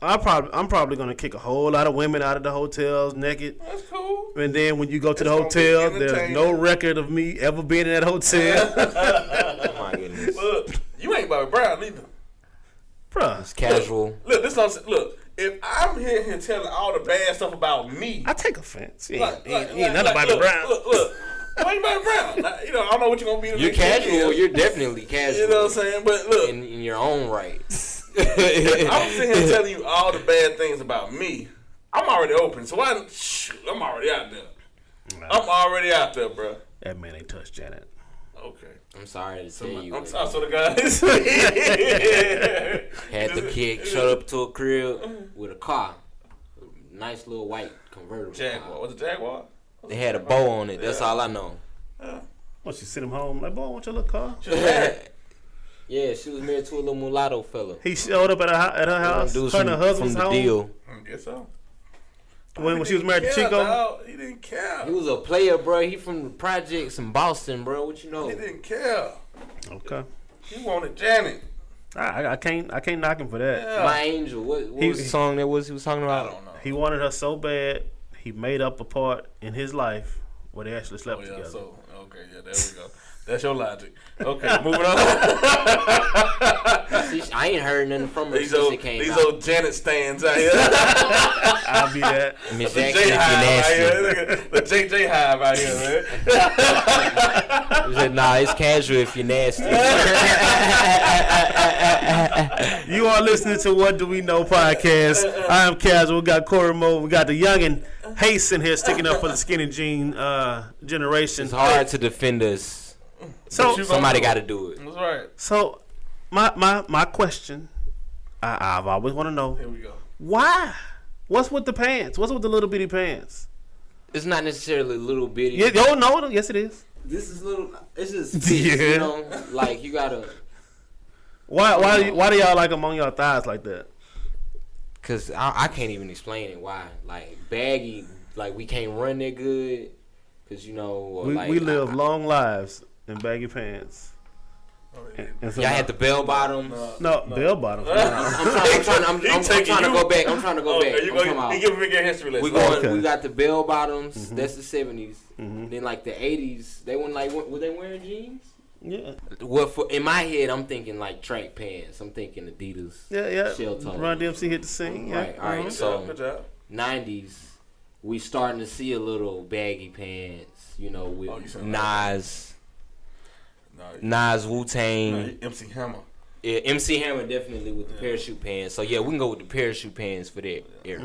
I'm probably gonna kick a whole lot of women out of the hotels naked. That's cool. And then when you go to the It's gonna be hotel, there's no entertaining. record of me ever being in that hotel. Oh my goodness. Look, you ain't Bobby Brown either. Bruh, It's casual. Look, this is what I'm saying. Look, if I'm here telling all the bad stuff about me, I take offense. He like, ain't nothing Bobby look, Brown. Look, why you Bobby Brown? Now, I don't know what you're gonna be. the You're next year. casual. You're definitely casual. You know what I'm saying? But look, in your own right. I'm sitting here telling you all the bad things about me. I'm already open, so I'm already out there. I'm already out there, bro. That man ain't touched Janet. Okay. I'm sorry to tell you. I'm sorry, so the guys. Had the kid showed up to a crib with a car. Nice little white convertible. Jaguar. car. Was it Jaguar? They had a bow on it. That's all I know. Once you send him home, like, boy, want your little car? Yeah, she was married to a little mulatto fella. He showed up at her house, Dudes her and her from husband's the home. deal. I guess so. When she was married to He didn't Chico. care, dog. He didn't care. He was a player, bro. He from the projects in Boston, bro. What you know? He didn't care. Okay. He wanted Janet. I can't knock him for that. Yeah. My Angel. What was the song that he was talking I about? don't know. He wanted her so bad, he made up a part in his life where they actually slept Oh, yeah, together. so, okay, yeah, there we go. That's your logic. Okay, moving on. See, I ain't heard nothing from her These since old, it came these out. old Janet stands out here. I'll be that. Miss The Jackson, J if you Hive out nasty. here. The JJ Hive out here, man. He said, nah, it's casual if you're nasty. You are listening to What Do We Know podcast. I am Casual. We got Cory Moe. We got the youngin' Hase in here sticking up for the skinny jean generation. It's hard to defend us. So Somebody got to do it. That's right. So my question, I've always want to know, Here we go. why? What's with the pants? What's with the little bitty pants? It's not necessarily little bitty. Yeah, oh no, yes it is. This is little. It's just fits, Yeah. you know. Like you gotta. Why do y'all like them on your thighs like that? Cause I can't even explain it. Why? Like baggy. Like we can't run that good. Cause you know. Or like, We live long lives in baggy pants. And so Y'all had the bell bottoms. no bell bottoms. I'm trying to go back. I'm trying to go back. You I'm talking about- give a big history lesson. We going. Okay. We got the bell bottoms. That's the 70s. Then like the 80s, they were like, were they wearing jeans? Yeah, Well, in my head, I'm thinking like track pants. I'm thinking Adidas. yeah. Shell toe. Run DMC hit the scene. Yeah. Right. All right. Good So job. 90s, we starting to see a little baggy pants. You know, with Oh, you said Nas, No, Wu-Tang. MC Hammer. Yeah, MC Hammer definitely with the parachute pants. So yeah, we can go with the parachute pants for that era.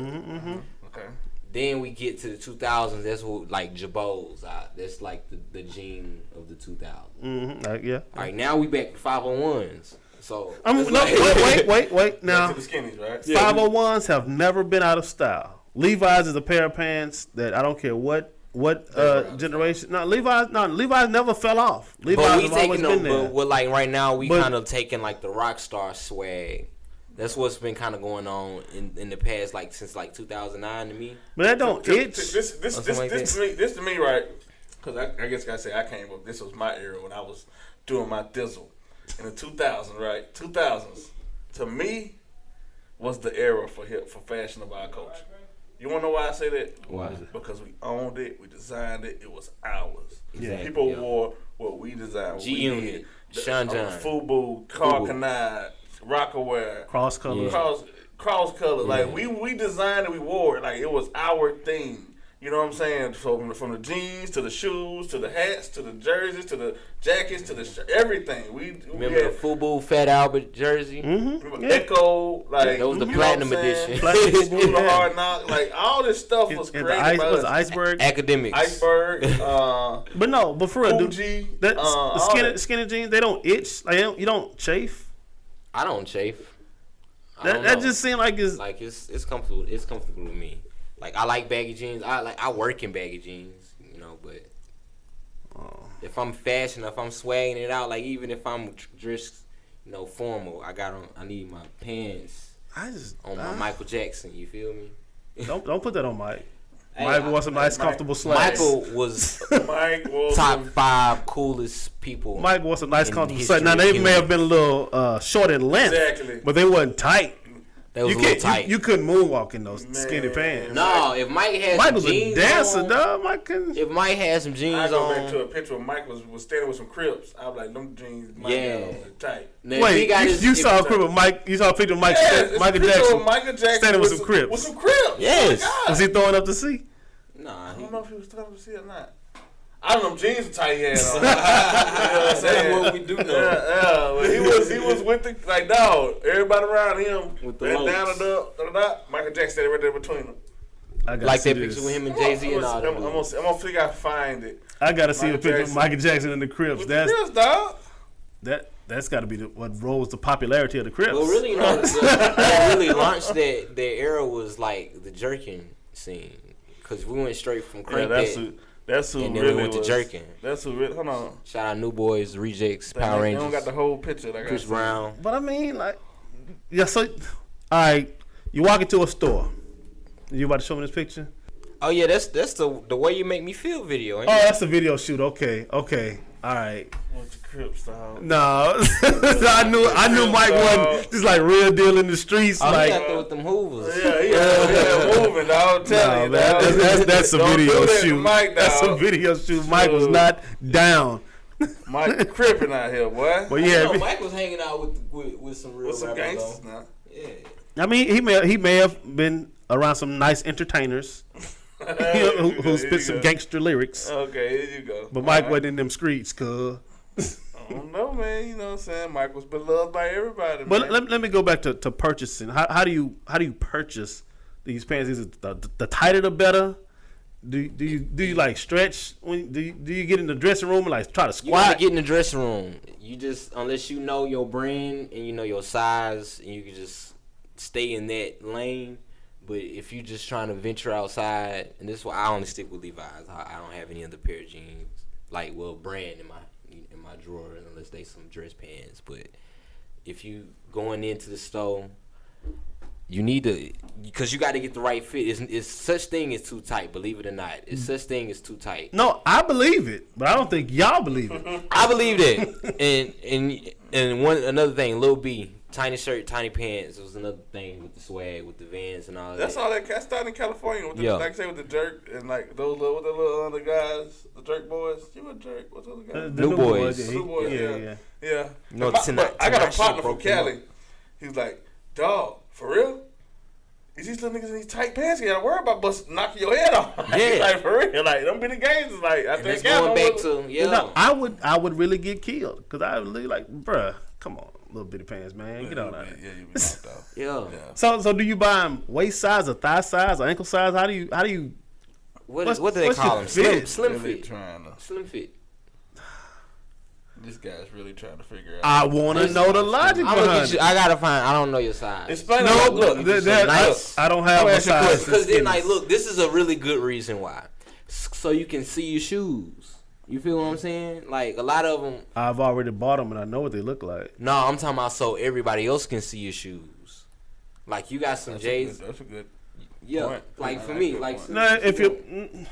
Okay. Then we get to the 2000s. That's what like Jabos. That's like the gene of the 2000s. Yeah. All right, now we back to 501s. So No, it's wait. Now, To the skinnies, right? 501s have never been out of style. Levi's is a pair of pants that I don't care what generation. Levi's never fell off. Levi's But we have always taking been them. there. But like right now, we But- kind of taking like the rock star swag. That's what's been kind of going on in the past, like since like 2009 to me. But that don't itch. This to me, right? Because I guess I gotta say I came up. This was my era when I was doing my thizzle in the 2000s, right? 2000s to me was the era for fashion of our culture. You wanna know why I say that? Why? Because we owned it, we designed it. It was ours. Exactly, People yeah. wore what we designed. What we G-Unit, did. Sean John. FUBU, Carl Canide, Rockaware. Cross color. Yeah. Cross color, Yeah. like we designed it, we wore it, like it was our thing. You know what I'm saying? So from the jeans to the shoes to the hats to the jerseys to the jackets to the everything. We Remember had, the FUBU Fat Albert jersey? Mm-hmm. Echo, like That was the you know platinum what I'm saying? edition. Platinum School of edition. Hard Knock, like all this stuff was And created by was us. iceberg. Academics. Iceberg, But for real, dude, Fuji, the all that. skinny jeans, they don't itch. Like you don't chafe. I don't chafe. I don't That know. just seemed like it's. Like it's comfortable. It's comfortable with me. Like I like baggy jeans. I work in baggy jeans, you know. But if I'm fashion, if I'm swagging it out, like even if I'm dressed, you know, formal, I need my pants I just on my Michael Jackson. You feel me? don't put that on Mike. Hey, Mike wants some nice, Mike- comfortable slacks. Michael was Mike was top 5 coolest people. Mike wants some nice, in comfortable history slacks. Now of they may humans. have been a little short in length, Exactly. but they wasn't tight. That was You a little can't. tight. You couldn't moonwalk in those skinny Man. pants. No, if Mike had Mike some was a jeans dancer, on, dog. Mike couldn't. if Mike had some I jeans go on, back to a picture of Mike was standing with some Crips. I was like, them jeans, Mike Yeah. had on, they're tight. now, if he Wait, got you saw a clip of Mike. You saw a picture of Mike, Yes, it's Michael a picture Jackson. of Michael Jackson standing with some Crips. With some Crips. Yes. Oh my Was God. he throwing up the sea? Nah, I he, don't know if he was throwing up to see or not. I don't know jeans are tight he had on. You know what I'm saying? That's what we do know. Yeah, but he was with the like dog. Everybody around him With the ran down lows. and up, Michael Jackson standing right there between them. I gotta like see that this. picture with him and Jay Z and all I'm that. gonna figure out find it. I gotta see a Michael picture Jackson. of Michael Jackson and the Crips. With That's the Crips, dog. that's got to be what rose the popularity of the Crips. Well, really, you know, what really launched that era was like the jerking scene, because we went straight from Yeah, crank that's who and then really we went was. to jerking. That's who really. Hold on. Shout out New Boys, Rejects, Power They Rangers, don't got the whole picture. Like Chris Brown. But I mean, like, yeah. So, all right, you walk into a store. You about to show me this picture? Oh yeah, that's the way you make me feel video. Ain't Oh, it? that's a video shoot. Okay, all right. With the Crips, dog. No, I knew Mike wasn't just like real deal in the streets. Oh, like, he out there with them hoovers. Yeah, moving, dog. I'm telling nah, you, man, dog. that's a Don't video do that to shoot. Mike, That's a dog. video shoot. Mike was not down. Mike crippin' out here, boy. But yeah, I know Mike was hanging out with some real With some rappers, gangsters though. now. Yeah. I mean, he may have been around some nice entertainers who spit some gangster lyrics. Okay, here you go. But Mike wasn't in them streets, cuz. I don't know, man. You know what I'm saying? Mike was beloved by everybody. But man. let me go back to purchasing. How do you purchase these pants? Is it the tighter the better? Do you like stretch when do you get in the dressing room and like try to You gotta squat? get in the dressing room. You just unless you know your brand and you know your size, and you can just stay in that lane. But if you just trying to venture outside, and this is why I only stick with Levi's. I don't have any other pair of jeans like brand in my drawer unless they some dress pants. But if you going into the store, you need to, because you got to get the right fit. It's such thing as too tight. Believe it or not, it's such thing as too tight. No, I believe it, but I don't think y'all believe it. I believe that. And another thing, Lil B, tiny shirt, tiny pants. It was another thing with the swag, with the Vans and all That's that. all that started in California. With the, Yeah. like I say with the jerk and like those little other guys, the jerk boys. You a jerk? What's the other guys? The New Boys. yeah, New Boys, yeah. Yeah. No, But tonight I got a shit partner from broke him up. Cali. He's like, dog, for real? Is these little niggas in these tight pants? You gotta worry about knocking your head off. Yeah. Like, for real. Like, them be the games. Is like, I And think that's going back to No, I would really get killed because I would really like, bruh, come on, little bitty pants, man, get on that. Yeah, you be knocked out. yeah. So do you buy them waist size or thigh size or ankle size? How do you? What What's- do they what's call your them? fit? Slim Really fit. trying to. Slim fit. This guy's really trying to figure out. I want to know the logic I'm gonna behind get you. it. I gotta find. I don't know your size. Explain No, it. Look, nice. I don't have I'm a asking size. questions. Because then, like, look, this is a really good reason why. So you can see your shoes. You feel what I'm saying? Like a lot of them. I've already bought them and I know what they look like. No, I'm talking about so everybody else can see your shoes. Like you got some J's. That's a good Yeah. point. Like I for like me, that like point. No, if you,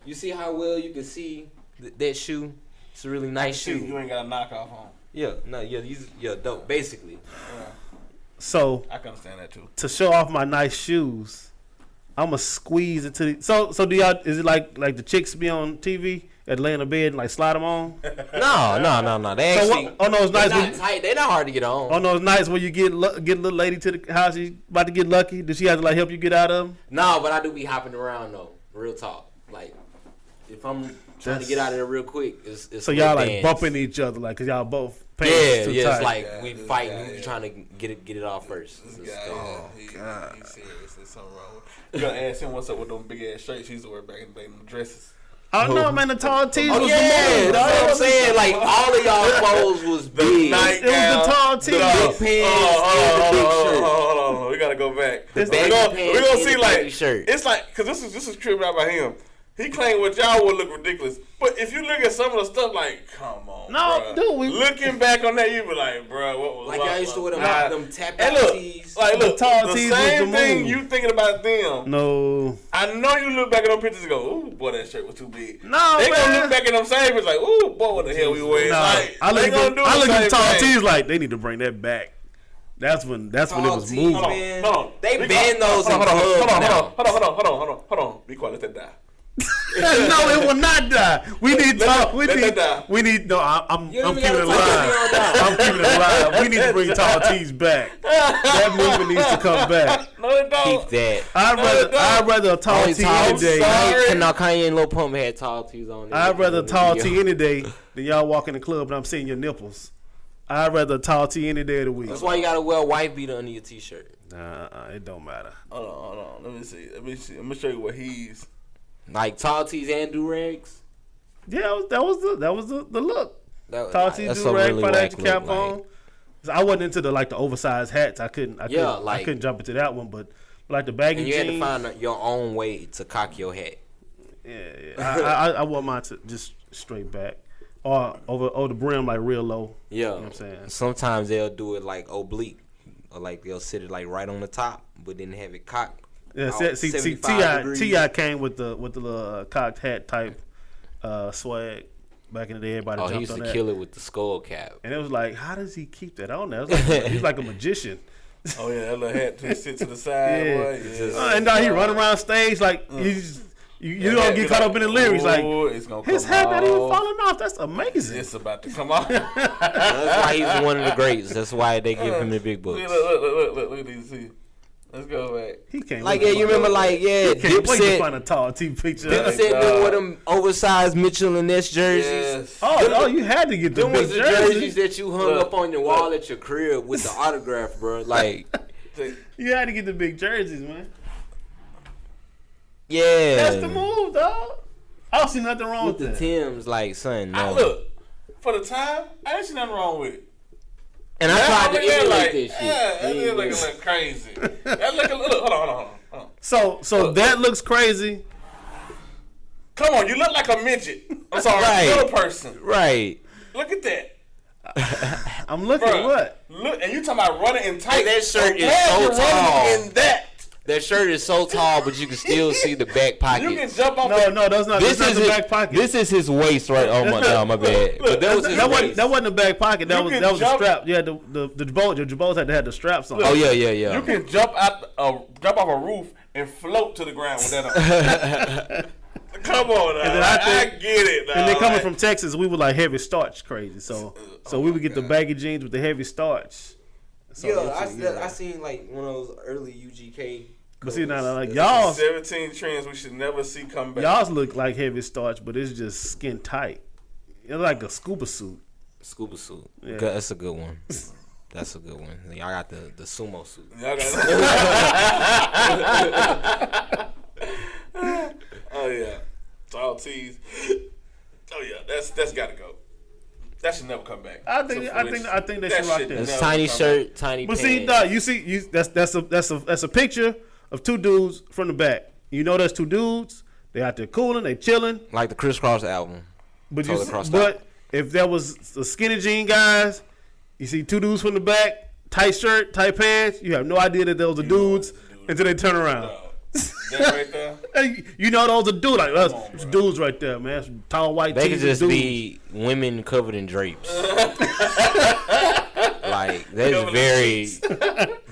you see how well you can see that shoe. It's a really nice shoe. You ain't got a knockoff on. Yeah. No. Yeah. These. Yeah. Dope. Basically. so I can understand that too. to show off my nice shoes, I'ma squeeze into the. So do y'all? Is it like the chicks be on TV and lay in the bed and like slide them on? No. They So actually. what, on those They're nights, not when, tight. They're not hard to get on. on those nights where you get a little lady to the house, she's about to get lucky. Does she have to like help you get out of them? No, but I do be hopping around though. Real talk. Like if I'm trying to get out of there real quick, it's So y'all like dance. bumping each other like cause y'all both Yeah, pants too yeah. tight. It's like Yeah, we this fighting. guy, We yeah. trying to get it off first. This It's guy, dope. he's serious. There's something wrong with. You gotta ask him what's up with them big ass shirts he used to wear back in the day, them dresses. I don't know, man. The tall tees Oh was yeah, the move, that's what I'm dog. saying. Like all of y'all clothes was big. night- It was the tall tees. Big pants and the big shirt. Hold on. We gotta go back. It's We're baggy gonna pants and see the like baggy shirt. it's like because this is tripping out by him. He claimed what y'all would look ridiculous, but if you look at some of the stuff, like, come on, No, bruh. dude, we- looking back on that, you be like, bro, what was Like wrong? y'all used to wear them, Nah. them tap And out look, tees. like, look, The tall the tees was same the thing move. you thinking about them. No, I know you look back at them pictures and go, ooh, boy, that shirt was too big. No, they gonna man. look back at them same pictures like, ooh, boy, what the hell we wearing? nah. Like, I look they at gonna the, do I look at the same tall thing. tees like they need to bring that back. That's when it Tall was tees, moving. Hold on, man. hold on. They We ban got- those in hold on, clubs hold on, now. hold on. Be quiet, let that die. No, it will not die. We need Let tall. We that need. die. We need. No, I'm You don't keeping even it gotta talk alive. to me on I'm keeping it alive. We need to bring tall tees back. That movement needs to come back. No, it don't. Keep that. I'd rather a tall Only tee tall any day. sorry. No, Kanye and Lil Pump had tall tees on. I'd rather a tall tee any day than y'all walk in the club and I'm seeing your nipples. I'd rather a tall tee any day of the week. That's why you gotta wear a white beater under your t-shirt. It don't matter. Hold on. Let me see. I'm gonna show you what he's. Like tall tees and do-rags. Yeah, that was the look. That, Tall tee, that's do a rag, really financial whack cap look, on. So I wasn't into the oversized hats. I couldn't like- jump into that one. But like the baggy And you had jeans, to find your own way to cock your hat. yeah. I wore mine to just straight back or over the brim like real low. Yeah. You know what I'm saying? Sometimes they'll do it like oblique. Or like they'll sit it like right on the top, but then have it cocked. Yeah, out see, 75 degrees. T.I. came with the little cocked hat type swag back in the day. Everybody Oh, jumped he used on to that. kill it with the skull cap. And it was like, how does he keep that on there? It was like, he's like a magician. Oh yeah, that little hat to sit to the side. Yeah. Boy. Yeah. And now he run around stage like you You don't get caught up in the lyrics. Like, it's gonna his come head not even off. falling off. That's amazing. It's about to come off. That's why he's one of the greats. That's why they give him the big books. Look at these. See. Let's go back. He can't Like, wait yeah, to you find- remember, like, yeah, He can't wait to find Dipset. a tall team picture. Dipset them with them oversized Mitchell and Ness jerseys. Yes. Oh, you had to get the Them big was the jerseys. jerseys that you hung up on your wall at your crib with the autograph, bro. Like, You had to get the big jerseys, man. yeah. That's the move, dog. I don't see nothing wrong With with the that. Timbs, like, son, no. Look, for the time, I ain't see nothing wrong with it. And I tried to emulate like, this shit. yeah, that Yeah, look a little crazy. That look a little. Hold on. So that looks crazy. Come on, you look like a midget. I'm sorry, Right. a little person. Right. Look at that. I'm looking Bruh. at what? Look, and you talking about running in tight. That shirt I'm is glad so you're running tall. in that. That shirt is so tall, but you can still see the back pocket. You can jump off. No, that's not. This That's not is the his back pocket. This is his waist, right? Oh my bad. But that was his that waist. wasn't the back pocket. That You was can that was the jump- strap. Yeah, the Jabos had to have the straps on. Oh yeah. You can jump off a roof and float to the ground with that on. Come on, now. then I I get it. And then coming like, from Texas, we were like heavy starch crazy. So we would get the baggy jeans with the heavy starch. So I seen like one of those early UGK. But see now, like this y'all, is 17 trends we should never see come back. y'all's look like heavy starch, but it's just skin tight. It's like a scuba suit. Scuba suit. Yeah. That's a good one. That's a good one. Y'all got the sumo suit. Y'all got Oh yeah, tall tees. Oh yeah, that's got to go. That should never come back. I think they should rock that. That's tiny shirt, tiny But pants. see, dog, that's a picture of two dudes from the back. You know, there's two dudes. They out there cooling, they chilling. Like the Criss Cross album. But Totally crossed but if there was the skinny jean guys, you see two dudes from the back, tight shirt, tight pants. You have no idea that those are dudes until they turn around. That right there. Hey, you know those are dudes. Like that's on, bro. dudes right there, man. Some tall white They tees could just dudes. be women covered in drapes. Like that's Covered in very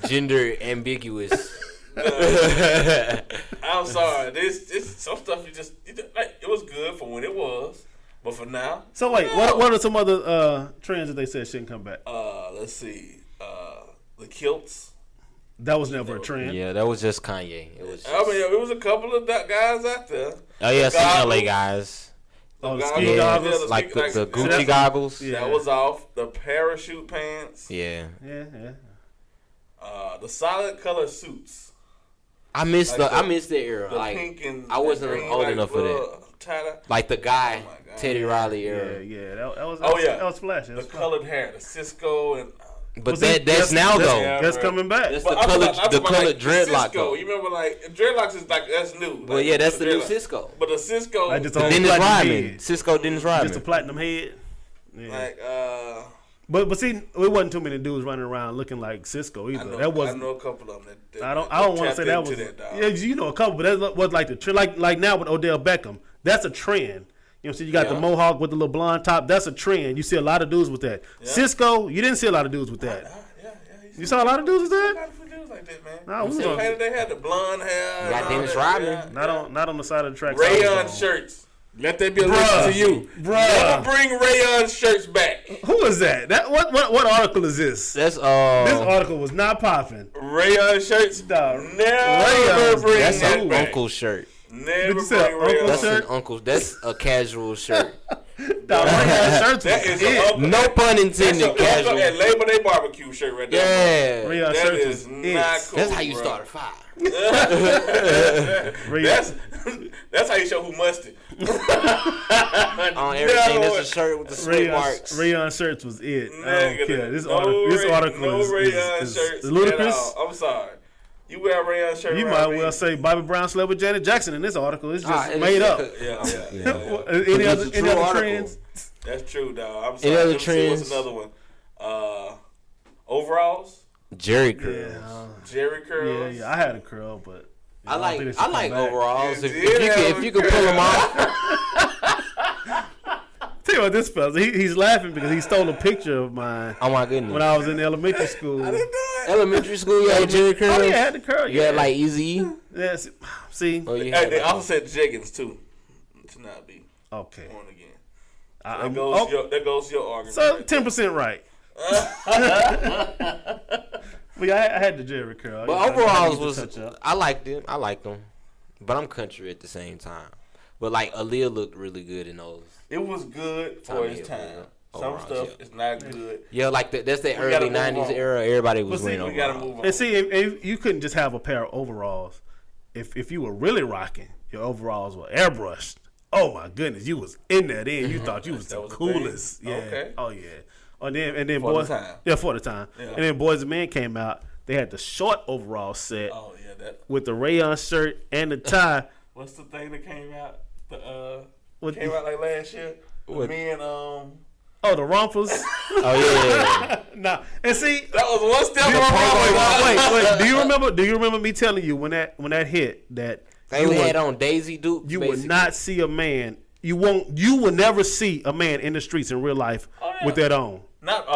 gender ambiguous. I'm sorry. This some stuff you just like. It was good for when it was, but for now, So wait, what are some other trends that they said shouldn't come back? let's see. The kilts. That was never a trend. Yeah, that was just Kanye. It was. I mean, it was a couple of guys out there. Oh yeah, some goggles. LA guys. Oh, the goggles. ski Yeah, goggles. the like ski- the like- Gucci that's- goggles. Yeah. That was off. The parachute pants. Yeah. Yeah. The solid color suits. I missed Like I missed that era. The Like pink and I wasn't green, old like, enough for that. Tie-dye. Like the guy, Oh my God. Teddy Riley Yeah, era. yeah. That was. Oh, yeah. That was flashy. That The was flashy. colored hair, the Cisco and. But see, that's now that's- though. Yeah. That's bro. coming back. That's But the I'm colored talking about, colored like, dreadlock Cisco. though. You remember like dreadlocks is like that's new. Well, Like, yeah, that's the new dreadlock. Cisco. But the Cisco, Like just The on Dennis platinum Rodman. head. Cisco Dennis Just a Rodman. platinum head. Yeah. like But see, it wasn't too many dudes running around looking like Cisco either. I that was. know a couple of them. That I don't want to say that was. Yeah, you know a couple, but that was like the trend. Like now with Odell Beckham, that's a trend. You know, so you got the Yeah. mohawk with the little blonde top. That's a trend. You see a lot of dudes with that. Yeah. Cisco, you didn't see a lot of dudes with that. Yeah. You saw a lot of dudes with A that. lot of dudes like that, man. Nah, we You see don't- how they had the blonde hair. You got and all Dennis that, Rodman. yeah. Not on the side of the track. Rayon shirts. Let that be a lesson to you. Never Bruh. bring rayon shirts back. Who is that? What article is this? That's This article was not popping. Rayon shirts. Dog. Never Rayons, bring that's that an back. uncle shirt. Never Did you say bring uncle rayon That's shirt? an uncle. That's a casual shirt. Dog, Rayon shirts That was is it. an uncle. No pun That's intended. an Casual. uncle at Labor Day barbecue shirt right there. Yeah. Rayon That shirts is was not it. cool. That's how you bro. start a fire. Rayon. That's how you show who musty. On everything, that's a shirt with the sweat marks. Rayon shirts was it. I don't Nigga, care. This no article no is rayon shirts ludicrous. at all. I'm sorry. You wear a rayon shirt. You around might me. well say Bobby Brown slept with Janet Jackson in this article. It's just Ah, made up. Yeah. Any other It's a true article. trends? That's true, dog. I'm Any sorry. other Let me see, what's trends? another one? Overalls, Jerry curls. Jerry curls. Yeah. I had a curl, but I don't like think they should come back. overalls. You If did you have could, a if you could pull them off. Tell you what, this fella, he's laughing because he stole a picture of mine Oh my when goodness. I was in elementary school. I didn't know Elementary school, you had Jerry curls. Oh yeah, I had the curl. You had like Easy. Yeah, see. Oh, you Hey, had they like, also said Jeggings too. To not be Okay. born again. I'm, That goes to your argument. so right there. 10% right. But yeah, I had the Jerry curl. but I overalls need to was touch up. I liked them. But I'm country at the same time. But like Aaliyah looked really good in those. It was good for Tommy its Hilfiger. time. Some Overalls, stuff yeah. is not good. Yeah, like that's the We gotta early move '90s on. era. Everybody was But see, wearing we gotta overalls. move on. And see, if you couldn't just have a pair of overalls. If you were really rocking, your overalls were airbrushed. Oh my goodness, you was in that end. You thought you was the That was a coolest. thing? Yeah. Okay. Oh yeah. And then For the boys. time. Yeah, for the time. Yeah. And then Boys and Men came out. They had the short overall set Oh yeah, that. with the rayon shirt and the tie. What's the thing that came out? The What- came out like last year. What? Me and Oh, the rompers. Oh yeah. Nah, and see. that was one step Wait, wrong. wait. Do you remember me telling you when that hit that They you had would, on Daisy Dukes. you basically. would not see a man. You will never see a man in the streets in real life with that on. Not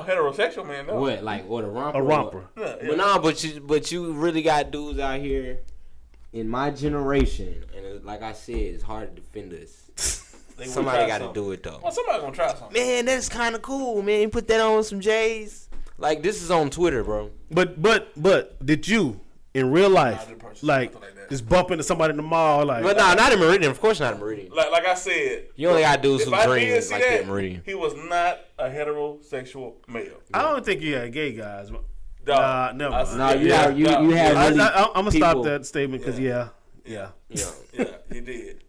heterosexual man. No. What like what a romper? A romper. Yeah, But no, but you really got dudes out here in my generation, and like I said, it's hard to defend us. They will Somebody try got to something. do it though. Well, somebody gonna try something. Man, that's kind of cool, man. Put that on with some J's. Like this is on Twitter, bro. But did you in real life I didn't purchase like something like that. just bump into somebody in the mall like? But nah, not in Meridian. Of course, not in Meridian. Like I said, You only got dudes if who I dream did see like that that, in Meridian. he was not a heterosexual male. I don't think you had gay guys. Dog, Nah, never I mind. said- Nah, you have really I'm gonna stop people- that statement because yeah. Yeah. Yeah, he did.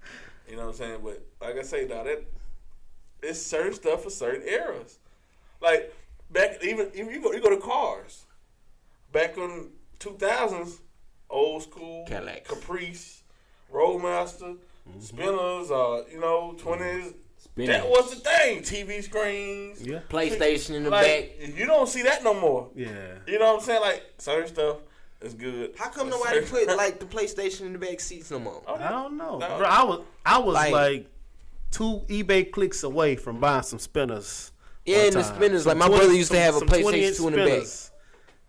You know what I'm saying? But like I say, dog, that it's certain stuff for certain eras. Like back, even if you go to cars, back in 2000s, old school Cadillacs. Caprice, Roadmaster, Spinners, 20s. Spinners. That was the thing. TV screens. Yeah. PlayStation in the Like back. you don't see that no more. Yeah. You know what I'm saying? Like certain stuff is good. How come but nobody certain- put like the PlayStation in the back seats no more? I don't know. No. Bro, I was Like- like 2 eBay clicks away from buying some spinners. Yeah, one and the time. spinners. Like Some my 20 brother used to have a some 20-inch PlayStation 2 in the back spinners.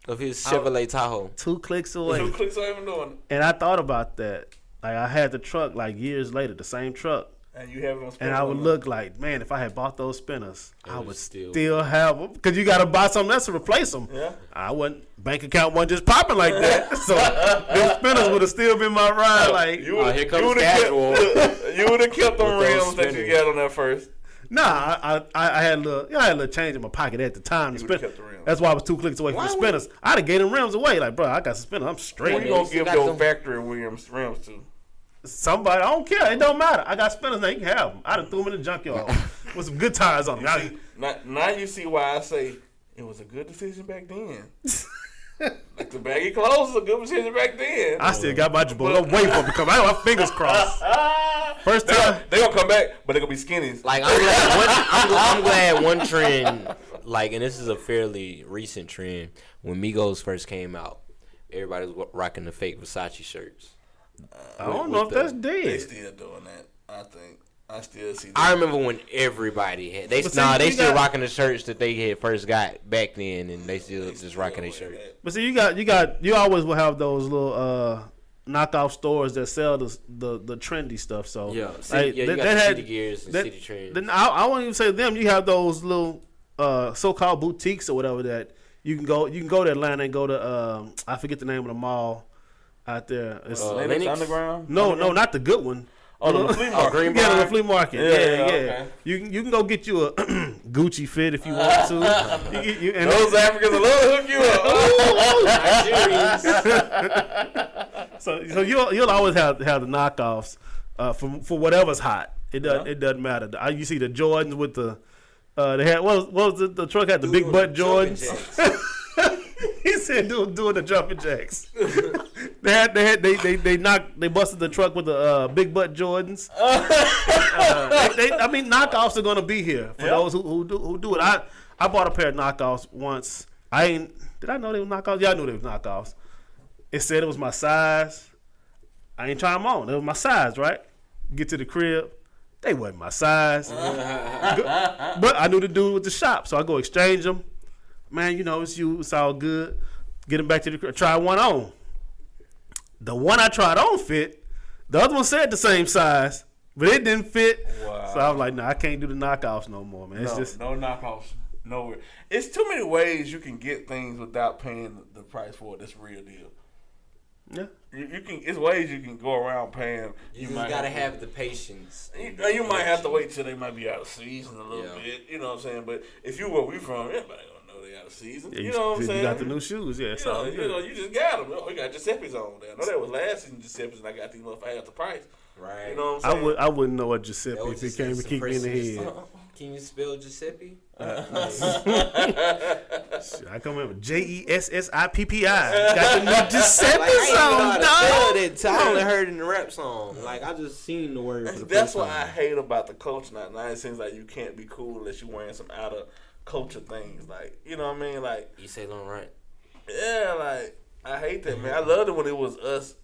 of his Chevrolet Tahoe. 2 clicks away. Two clicks are even doing it. And I thought about that. Like I had the truck like years later, the same truck. And you have them. And I would look like, man, if I had bought those spinners, I would would still- still have them. Because you got to buy something else to replace them. Yeah. I wasn't, bank account wasn't just popping like that. So those spinners would have still been my ride. Like, Here comes casual. You would have kept them With those rims that you spinners. got on that first. nah, I had a little change in my pocket at the time. You would've kept the rims. That's why I was 2 clicks away from Why the would- spinners. I'd have gave them rims away. Like, bro, I got some spinners. I'm straight. Who man, you gonna you still give got your them- factory Williams rims to? Somebody, I don't care. It don't matter. I got spinners now. You can have them. I done threw them in the junkyard with some good tires on them. Now you see why I say it was a good decision back then. Like the baggy clothes was a good decision back then. I still got my jabot. I'm waiting for them to come. I got my fingers crossed. First time. They gonna come back, but they gonna be skinnies. Like I'm glad one trend, like, and this is a fairly recent trend. When Migos first came out, everybody was rocking the fake Versace shirts. I don't know if that's They dead. still doing that. I think I still see. I That. remember when everybody had they But see, they you still got- rocking the shirts that they had first got back then, and they still just rocking their Still shirts. wear But see, you always will have those little knockoff stores that sell the trendy stuff. So Yeah, like, city, you got the City Gears and that- City Trends. Then I won't even say them. You have those little so-called boutiques or whatever that you can go to Atlanta and go to I forget the name of the mall out there. It's, that. Lennox Lennox? Underground. no, not the good one. Oh, the flea market. Green Yeah, the Bar? flea market. Yeah, Yeah. okay. You can go get you a Gucci fit if you want to. And Those Africans will hook you up. so you'll always have the knockoffs for whatever's hot. It doesn't matter. You see the Jordans with the they had what was the truck had the big butt Jordans. He said doing the jumping jacks. They busted the truck with the big butt Jordans. Knockoffs are gonna be here for those who do it. I bought a pair of knockoffs once. Did I know they were knockoffs? Yeah, I knew they were knockoffs. It said it was my size. I ain't trying them on. It was my size, right? Get to the crib. They wasn't my size. But I knew the dude with the shop, so I go exchange them. Man, it's you. It's all good. Getting back to the try one on. The one I tried on fit. The other one said the same size, but it didn't fit. Wow. So I was like, nah, I can't do the knockoffs no more, man. It's just no knockoffs. Nowhere. It's too many ways you can get things without paying the price for it. That's real deal. yeah. You can. It's ways you can go around paying. You just gotta have the patience. You might have to wait till they might be out of season a little bit. You know what I'm saying? But if you where we from, everybody gonna know they out of season. Yeah, you know what I'm saying? You got the new shoes, yeah. It's all good. You just got them. Oh, you got Giuseppe's on there. I know that was last season Giuseppe's, and I got these motherfuckers at the price. Right. You know what I'm saying? I wouldn't know what Giuseppe That if was it just came to some kick me in the person head. Can you spell Giuseppe? Shit, I come in with Jessippi. Got the new Giuseppe Like, I ain't song, know how to dog. spell that. I only heard it in the rap song. Like, I just seen the word for the That's first what I time. hate about the culture now. Now it seems like you can't be cool unless you're wearing some out of culture things. Like, you know what I mean? Like, You say Long right. yeah, like, I hate that, man. I loved it when it was us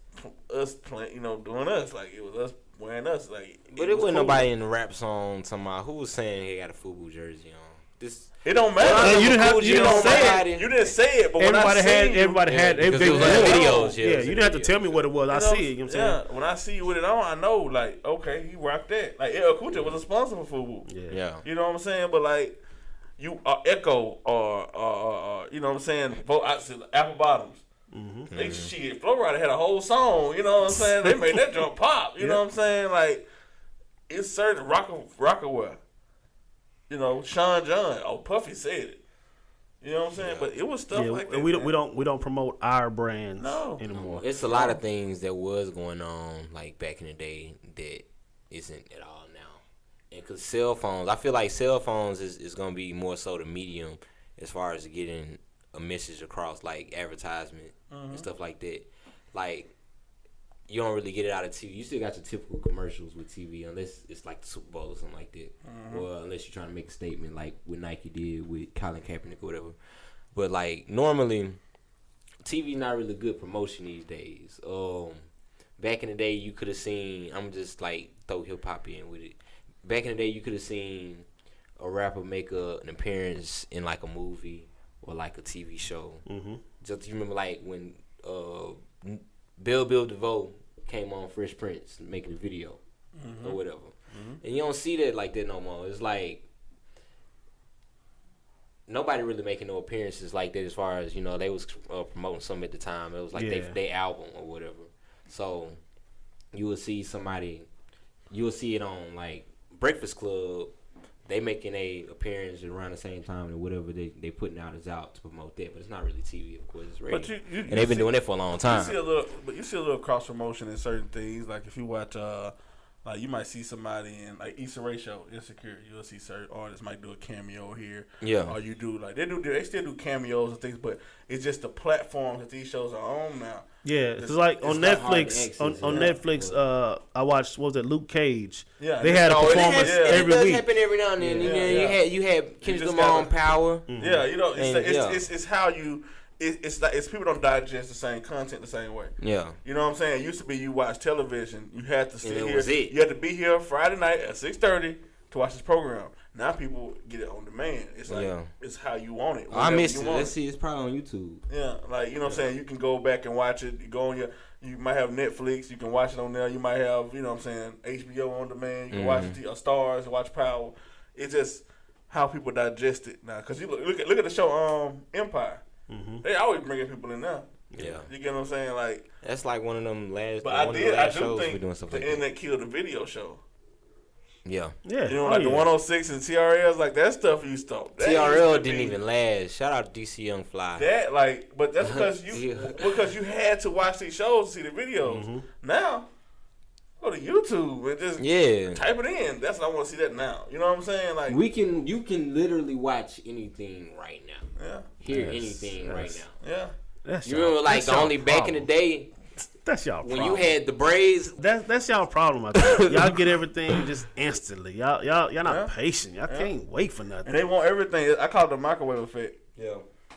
playing, you know, doing us. Like, it was us wearing us. Like, But it wasn't cool. nobody in the rap song talking about who was saying he got a FUBU jersey on. This It don't matter. you didn't have- you didn't say it. You didn't say it, but Everybody when I had, see you, everybody had. because They it was wore in the it videos, on. yeah, it Yeah, was you in didn't have to videos. tell me what it was. I you know, see it. You know what I'm saying? yeah, when I see you with it on, I know, like, okay, he rocked that. Like, LL Cool J was a sponsor for FUBU. Yeah. You know what I'm saying? But, like, you are Echo or you know what I'm saying, Apple Bottoms. Mm-hmm. They shit. Flow Rider had a whole song. You know what I'm saying? They made that jump pop. You know what I'm saying? Like, it's certain Rockaware. You know, Sean John. Oh, Puffy said it. You know what I'm saying? But it was stuff Yeah, like that. we man. don't promote our brands No. anymore. It's a lot of things that was going on like back in the day that isn't at all now. And because cell phones, I feel like cell phones is going to be more so the medium as far as getting a message across, like advertisement and stuff like that. Like, you don't really get it out of TV. You still got your typical commercials with TV unless it's like the Super Bowl or something like that. Or unless you're trying to make a statement like what Nike did with Colin Kaepernick or whatever. But, like, normally, TV not really good promotion these days. Back in the day, you could have seen, I'm just, like, throw hip-hop in with it. Back in the day, you could have seen a rapper make an appearance in, like, a movie or, like, a TV show. Mm-hmm. Just you remember, like, when Bill DeVoe came on Fresh Prince making a video or whatever. And you don't see that like that no more. It's like nobody really making no appearances like that as far as, you know, they was promoting something at the time. It was like they album or whatever. So you will see somebody, you will see it on like Breakfast Club. They making a appearance around the same time and whatever they putting out is out to promote that, but it's not really TV, of course, it's radio. But and they've been doing it for a long time. You see a little cross promotion in certain things. Like if you watch, like you might see somebody in like Issa Rae show, Insecure. You'll see certain artists might do a cameo here. Yeah. Or you do like they still do cameos and things, but it's just the platforms that these shows are on now. Yeah, it's like on not hard to Netflix. access, On yeah. Netflix, I watched what was it, Luke Cage. Yeah, they had a performance it It does week. happen every now and then. You had Kendrick just Lamar on gotta- Power. Yeah, you know, And, it's how you. It's like people don't digest the same content the same way. Yeah. You know what I'm saying? It used to be you watch television, you had to sit it here. was it. You had to be here Friday night at 6:30 to watch this program. Now people get it on demand. It's like it's how you want it. I whenever missed you it. want Let's see. It's probably on YouTube. Yeah, like you know what I'm saying. You can go back and watch it. You go on you might have Netflix. You can watch it on there. You might have you know what I'm saying HBO on demand. You can watch Stars, watch Power. It's just how people digest it now. Cause you look at the show Empire. They always bringing people in there. Yeah. You get what I'm saying? Like, That's like one of them last. but one I of the do last shows we think doing stuff the like that. internet killed the video show. Yeah. Yeah, You know, like the 106 and TRLs, like that stuff used to. that used TRL to didn't be- even last. Shout out to DC Young Fly. That like, but that's because Yeah. because you had to watch these shows to see the videos. Now, go to YouTube and just Yeah. type it in. That's what I want to see that now. You know what I'm saying? Like, You can literally watch anything right now. yeah, Hear Yes, anything yes. right now. yeah. That's You y'all- remember like that's the y'all only back in the problem. day That's y'all when problem. you had the braids. That's y'all problem. I think. Y'all get everything just instantly. Y'all not Yeah. patient. Y'all can't wait for nothing. And they want everything. I call it the microwave effect. Yeah,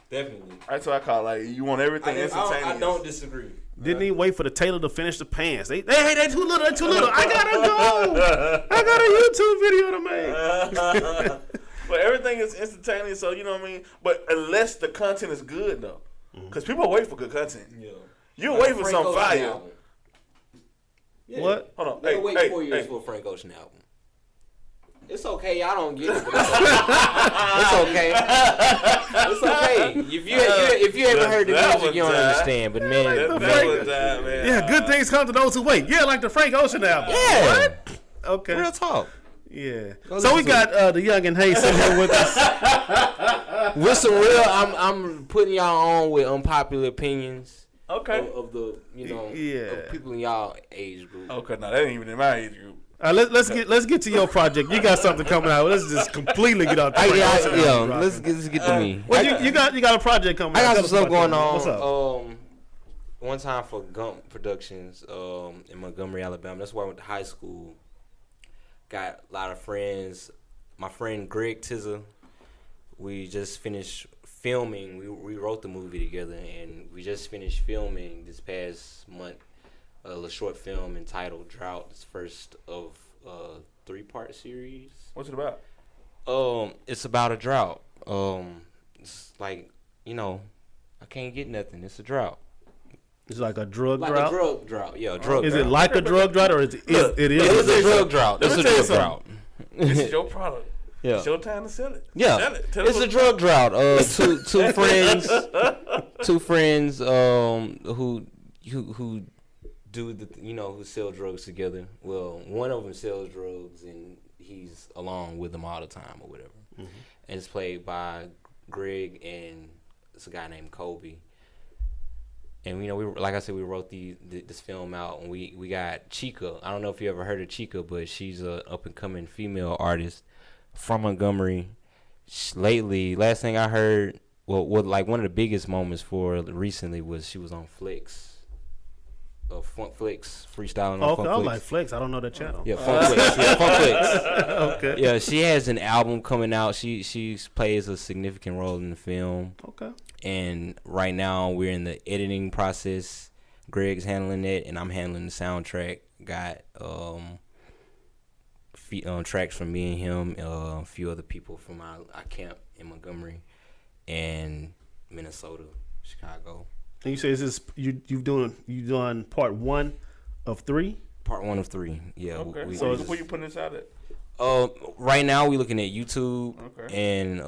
definitely. That's what I call it. Like you want everything instantaneous. I don't disagree. Didn't even wait for the tailor to finish the pants. They too little. They too little. I gotta go. I got a YouTube video to make. But everything is instantaneous, so you know what I mean. But unless the content is good, though, Because people wait for good content. Yeah. You wait for some Frank Ocean fire. album. Yeah. What? Hold on. They'll Hey, wait hey, 4 years hey. for a Frank Ocean album. It's okay, y'all don't get it. But it's okay. It's okay. If you ever heard the That music, you don't one time. understand. But man, the That Frank- was time, man. Yeah, good things come to those who wait. Yeah, like the Frank Ocean album. yeah, Okay. real talk. Yeah. Go So we listen to got the young and Hase in here with us. With some real, I'm putting y'all on with unpopular opinions Okay. of the Yeah. of people in y'all age group. Okay, now that ain't even in my age group. Let's get to your project. You got something coming out. Let's just completely get out. The Frank Ocean album rocking. Let's get to me. Well, you got a project coming. I out. got Tell some us stuff about going that. on. What's up? One time for Gump Productions in Montgomery, Alabama. That's where I went to high school. Got a lot of friends. My friend Greg Tizza, we just finished filming. We wrote the movie together, and we just finished filming this past month a little short film entitled Drought. It's first of a 3-part series. What's it about? It's about a drought. It's like, I can't get nothing. It's a drought. It's like a drug Like drought. a drug drought. Yeah, a drug Is drought. it like a drug drought or is it? It is. It's a drug drought. It's Let a me tell you drug drought. This is your product. Yeah. It's your time to sell it. Yeah, Sell it. Tell it's us a what- drug drought. Two friends, who do who sell drugs together. Well, one of them sells drugs and he's along with them all the time or whatever. Mm-hmm. And it's played by Greg and it's a guy named Kobe. And we like I said, we wrote this film out, and we got Chica. I don't know if you ever heard of Chica, but she's a up and coming female artist from Montgomery. Lately, last thing I heard, what like one of the biggest moments for recently was she was on Flex, Funk Flex, freestyling on Okay, Funk I'm Flex. like Flex. I don't know that channel. Yeah, Funk Flex. Yeah, Funk Flex. Okay. Yeah, she has an album coming out. She plays a significant role in the film. Okay. And right now we're in the editing process. Greg's handling it, and I'm handling the soundtrack. Got tracks from me and him, a few other people from our camp in Montgomery, and Minnesota, Chicago. And you say this is you done part 1 of 3? Part 1 of 3. Yeah. Okay. So Where you putting this out at? Right now we're looking at YouTube, Okay. and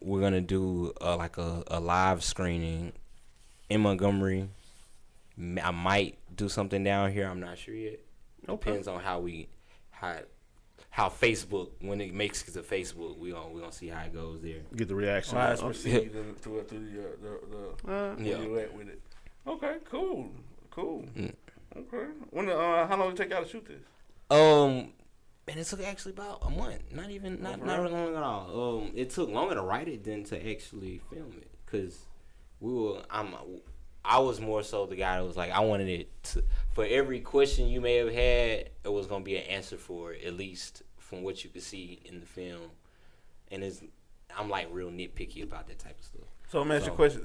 we're gonna do like a live screening in Montgomery. I might do something down here. I'm not sure yet. Okay. Depends on how Facebook, when it makes it to Facebook, we gonna see how it goes there. Get the reaction. How it's Okay. perceived through the Yeah. where you at with it. Okay, cool. Mm. Okay. When how long did it take y'all to shoot this? And it took actually about a month. Not really long at all. It took longer to write it than to actually film it, cause I was more so the guy that was like, I wanted it to, for every question you may have had, it was gonna be an answer for it, at least from what you could see in the film. And I'm like real nitpicky about that type of stuff. So let me ask you a question: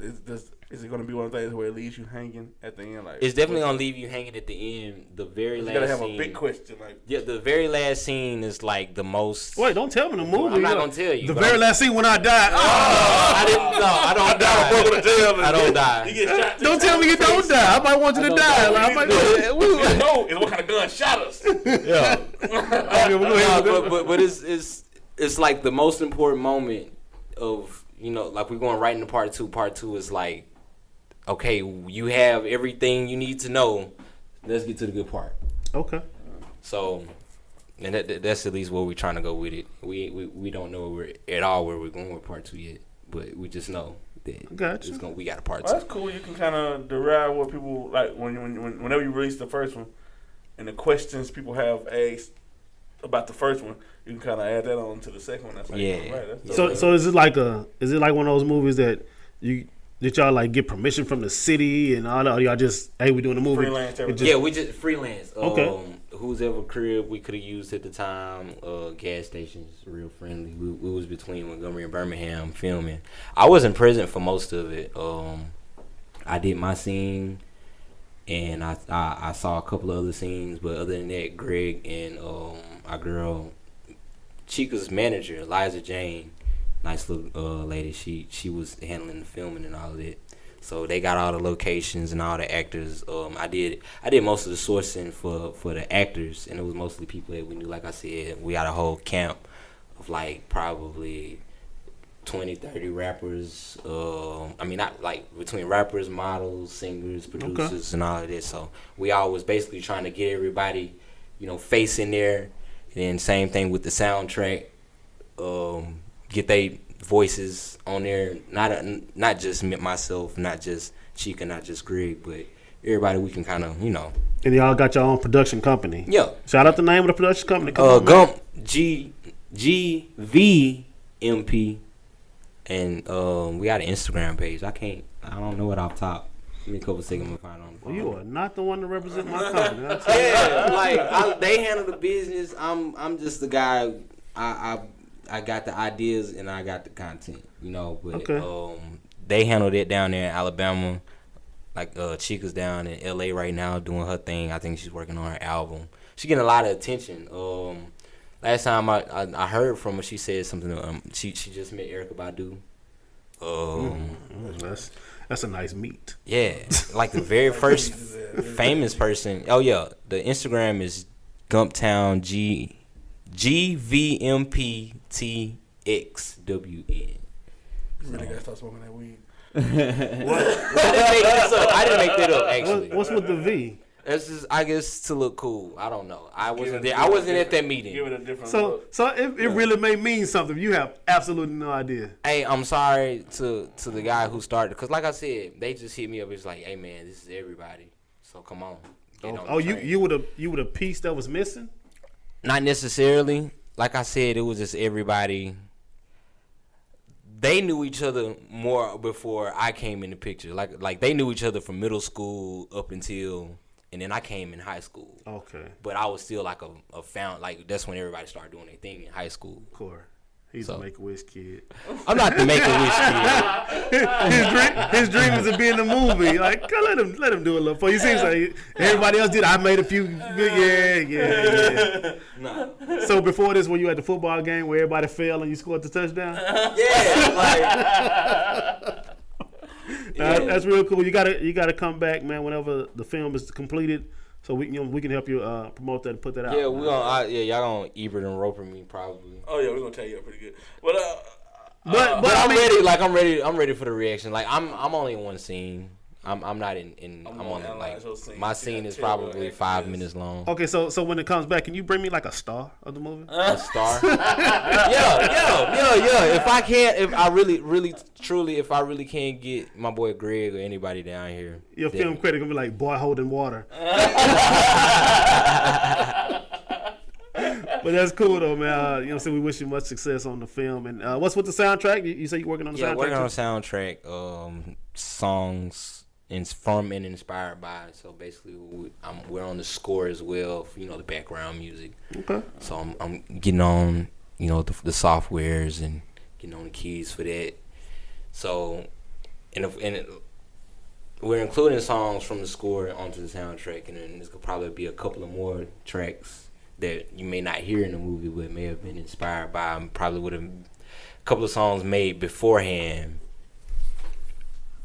Is it going to be one of the things where it leaves you hanging at the end? Like It's definitely gonna leave you hanging at the end. The very last you gotta have scene, a big question. Like yeah, the very last scene is like the most. Wait, don't tell me the movie. I'm not gonna tell you. The but very I'm- last scene when I died. I didn't. No, I don't die. I don't you die. get shot. Don't tell me you don't die. I might want you to don't die. die. Like, I might No, it's what kind of gun shot us. Yeah. Okay, we'll go ahead with that. but it's like the most important moment of, like we're going right into part 2. Part 2 is like, okay, you have everything you need to know. Let's get to the good part. Okay. So, and that's at least where we're trying to go with it. We don't know where we're going with part 2 yet, but we just know that Gotcha. we got a part 2. Well, that's cool. You can kind of derive what people like whenever you release the first one, and the questions people have asked about the first one, you can kind of add that on to the second one. That's like, Yeah. right. That's So is it like one of those movies that y'all like get permission from the city and all that? Or y'all just, hey, we doing a movie? Freelance It everything. just- Yeah, we just freelance. Okay. Whose ever crib we could have used at the time. Gas stations, real friendly. We was between Montgomery and Birmingham filming. I wasn't present for most of it. I did my scene, and I saw a couple of other scenes, but other than that, Greg and our girl Chica's manager, Eliza Jane, nice little lady. She was handling the filming and all of that. So they got all the locations and all the actors. I did most of the sourcing for the actors, and it was mostly people that we knew. Like I said, we got a whole camp of like probably 20, 30 rappers. I mean, not like between rappers, models, singers, producers, and all of this. So we always basically trying to get everybody, face in there. And then same thing with the soundtrack. Get they voices on there. Not just myself, not just Chica, not just Greg, but everybody we can kind of, And y'all got your own production company. Yeah. Shout out the name of the production company. Gump GVMP. And we got an Instagram page. I don't know it off top. Give me a couple seconds to find it on the phone. You are not the one to represent my company. They handle the business. I'm just the guy. I got the ideas and I got the content, But they handled it down there in Alabama. Like Chica's down in LA right now doing her thing. I think she's working on her album. She's getting a lot of attention. Last time I heard from her, she said something. She just met Erykah Badu. That's a nice meet. Yeah, like the very first famous person. Oh yeah, the Instagram is Gumptown GVMPTXWN. You really gotta start smoking that weed. I didn't make that up. Actually, What's with the V? That's just, I guess, to look cool. I don't know. I wasn't there. I wasn't at that meeting. Give it a different So look. it really may mean something. You have absolutely no idea. Hey, I'm sorry to the guy who started, because like I said, they just hit me up. It's like, hey man, this is everybody. So come on. You were the piece that was missing? Not necessarily. Like I said, it was just everybody. They knew each other more before I came in the picture. Like they knew each other from middle school up until, and then I came in high school. Okay. But I was still like a found, like that's when everybody started doing their thing in high school. Corey. He's a Make-A-Wish kid. I'm not the Make-A-Wish kid. his dream is to be in the movie. Like, let him do a little for you. Seems like everybody else did. I made a few. Yeah. Nah. So before this, were you at the football game where everybody fell and you scored the touchdown? Yeah, That's real cool. You gotta come back, man. Whenever the film is completed, so we can help you promote that and put that out. Yeah, y'all gonna Ebert and Roper me probably. Oh yeah, we're gonna tell you up pretty good. But I'm ready. Like I'm ready for the reaction. Like I'm only in one scene. I'm not in. I'm only like my scene is probably 5 minutes long. Okay, so when it comes back, can you bring me like a star of the movie? A star? yeah. If I really truly can't get my boy Greg or anybody down here, your film critic gonna be like, boy holding water. But that's cool though, man. So we wish you much success on the film. And what's with the soundtrack? You say you're working on the soundtrack? Yeah, working on the soundtrack. Songs from and inspired by. So basically, we're on the score as well. The background music. Okay. So I'm getting on, the softwares and getting on the keys for that. So, we're including songs from the score onto the soundtrack, and then there's gonna probably be a couple of more tracks that you may not hear in the movie, but may have been inspired by. Probably would have a couple of songs made beforehand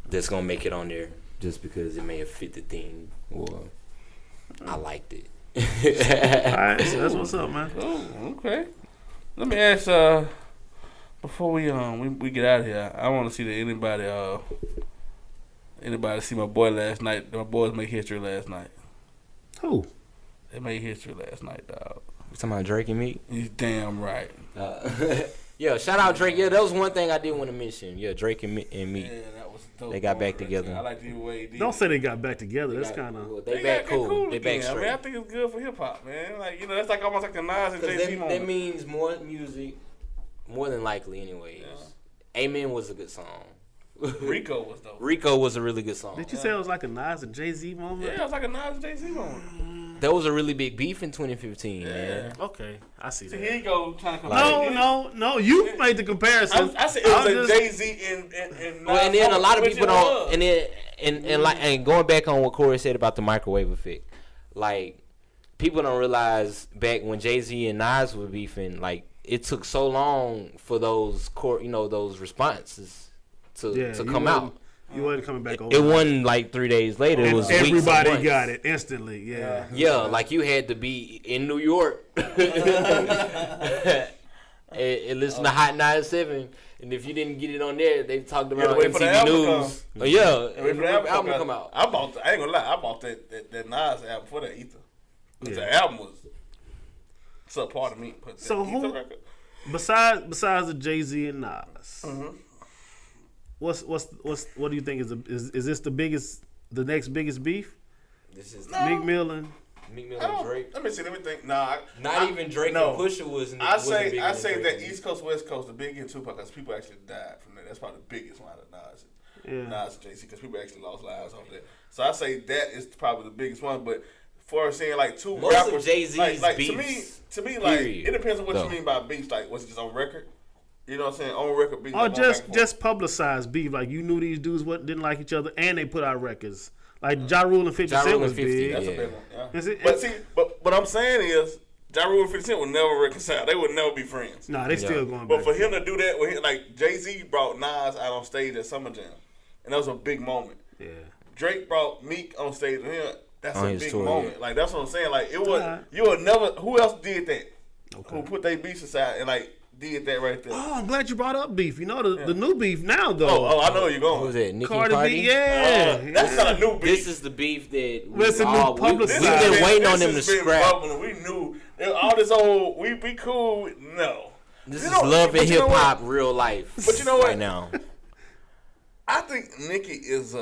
that's gonna make it on there, just because it may have fit the theme or I liked it. All right, so that's what's up, man. Oh, okay. Let me ask, before we get out of here, I want to see that anybody see my boy last night. My boys make history last night. Who? They made history last night, dog. You talking about Drake and Meek? He's damn right. Yeah, shout out Drake. Yeah, that was one thing I did want to mention. Yeah, Drake and Meek. Yeah, that was dope. They got back together. I like the way he did. Don't say they got back together. That's kind of. They back cool. They back straight. I mean, I think it's good for hip hop, man. Like, that's like almost like the Nas and Jay-Z moment. That means more music, more than likely, anyways. Yeah. Amen was a good song. Rico was dope. Rico was a really good song. Did you say it was like a Nas and Jay-Z moment? Yeah, it was like a Nas and Jay-Z moment. That was a really big beef in 2015, man. Okay, I see that. So here you go trying to compare. No. You made the comparison. I said it was like Jay-Z and Nas. Well, and then a lot of people don't. And then and going back on what Cory said about the microwave effect, like people don't realize back when Jay-Z and Nas were beefing, like it took so long for those those responses to come out. You wasn't coming back over. It wasn't like 3 days later. It was weeks or everybody months. got it instantly. Yeah. Yeah, like you had to be in New York and listen to Hot 97. And if you didn't get it on there, they talked about wait for the MTV album News. come. Yeah, Wait for the album come out. I ain't gonna lie, I bought that Nas album for that Ether. Because the album was a part of me. So who, besides the Jay-Z and Nas, what do you think is this the next biggest beef? This is Meek Mill and Drake. Let me see. Let me think. Nah, Not even Drake no. and Pusha was. I say Drake that East Coast, West Coast, the Biggie and Tupac, because people actually died from that. That's probably the biggest one of Nas. Nas and Jay-Z, because people actually lost lives off that. So I say that is probably the biggest one. But for saying like two Most rappers, of Jay-Z's like beefs, to me, like period. it depends on what No. you mean by beef. Like, was it just on record? You know what I'm saying? On record beef. or like, going back and forth. just publicized beef? Like you knew these dudes didn't like each other, and they put out records. Like Ja Rule and 50 Ja Cent Rule was and 50, big. That's yeah. a big one. Yeah. Is it- But see, but what I'm saying is, Ja Rule and 50 Cent would never reconcile. They would never be friends. Nah, they still going back. But for him to do that, with him, like Jay-Z brought Nas out on stage at Summer Jam, and that was a big moment. Yeah. Drake brought Meek on stage with him. That's On a his big tour, moment. yeah. Like that's what I'm saying. Like it was, Alright. you would never. Who else did that? Okay. Who put their beefs aside and like did that right there? Oh, I'm glad you brought up beef. You know the new beef now though. Oh, I know where you're going. Who was that? Nikki Cardi and Cardi? B, yeah. That's not a new beef. This is the beef that It's a new publicized. we've been waiting on them to This has been scrap. bubbling. We knew all this old. We be cool. No. This You is know- love but and you know hip hop, what? real life. But you know what? Right now, I think Nikki is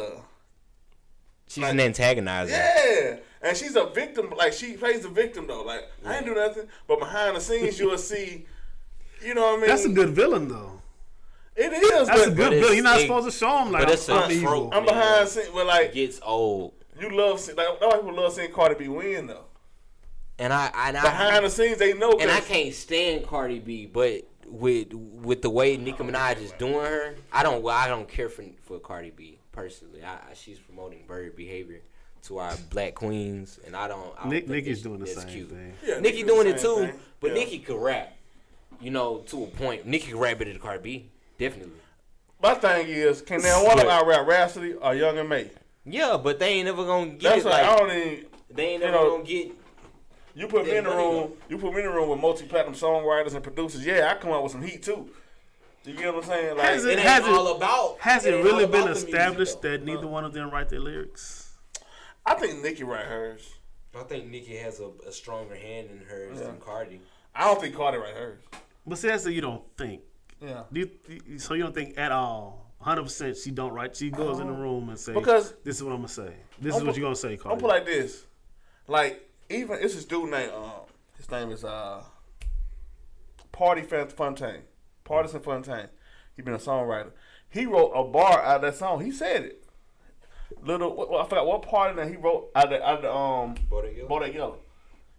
she's an antagonizer. yeah, and she's a victim. Like she plays a victim though. Like I ain't do nothing, but behind the scenes you'll see. You know what I mean? That's a good villain though. It is. That's a but good it's- villain. You're not it- supposed to show him like but it's a I'm evil. trope. I'm behind the scenes, but like It gets old, you love, like a lot of people love seeing Cardi B win though. and I Behind the scenes, they know. and I 'cause- can't stand Cardi B, but with the way Nicki Minaj is doing her, I don't care for Cardi B personally. She's promoting bird behavior to our black queens, and I don't think Nicki's doing the Oh, that's same cute. thing. Yeah, Nicki do doing the it same too, thing. but Yeah. Nicki could rap. You know, to a point. Nicki could rap better than Cardi B, definitely. My thing is, can now one of our rap Rhapsody or Young and May? Yeah, but they ain't never gonna get That's it. like Like, I don't even. they ain't you never know, gonna get. You put me in the room. You put me in the room with multi-platinum songwriters and producers. Yeah, I come out with some heat too. You get what I'm saying? Like Has It ain't Has it- all about. Has it ain't really all been about the music, established though. that neither one of them write their lyrics? I think Nicki write hers. I think Nicki has a stronger hand in hers than Cardi. I don't think Cardi write hers. But see, that's what you don't think. Yeah. So you don't think at all, 100% she don't write. She goes in the room and say, Because- this is what I'm going to say. This is what you're going to say, I'm Cardi. put like this. Like even it's this dude named his name is Fontaine. Partisan Fontaine. He been a songwriter. He wrote a bar out of that song. He said it. I forgot what part of that he wrote out of Bodak Yellow.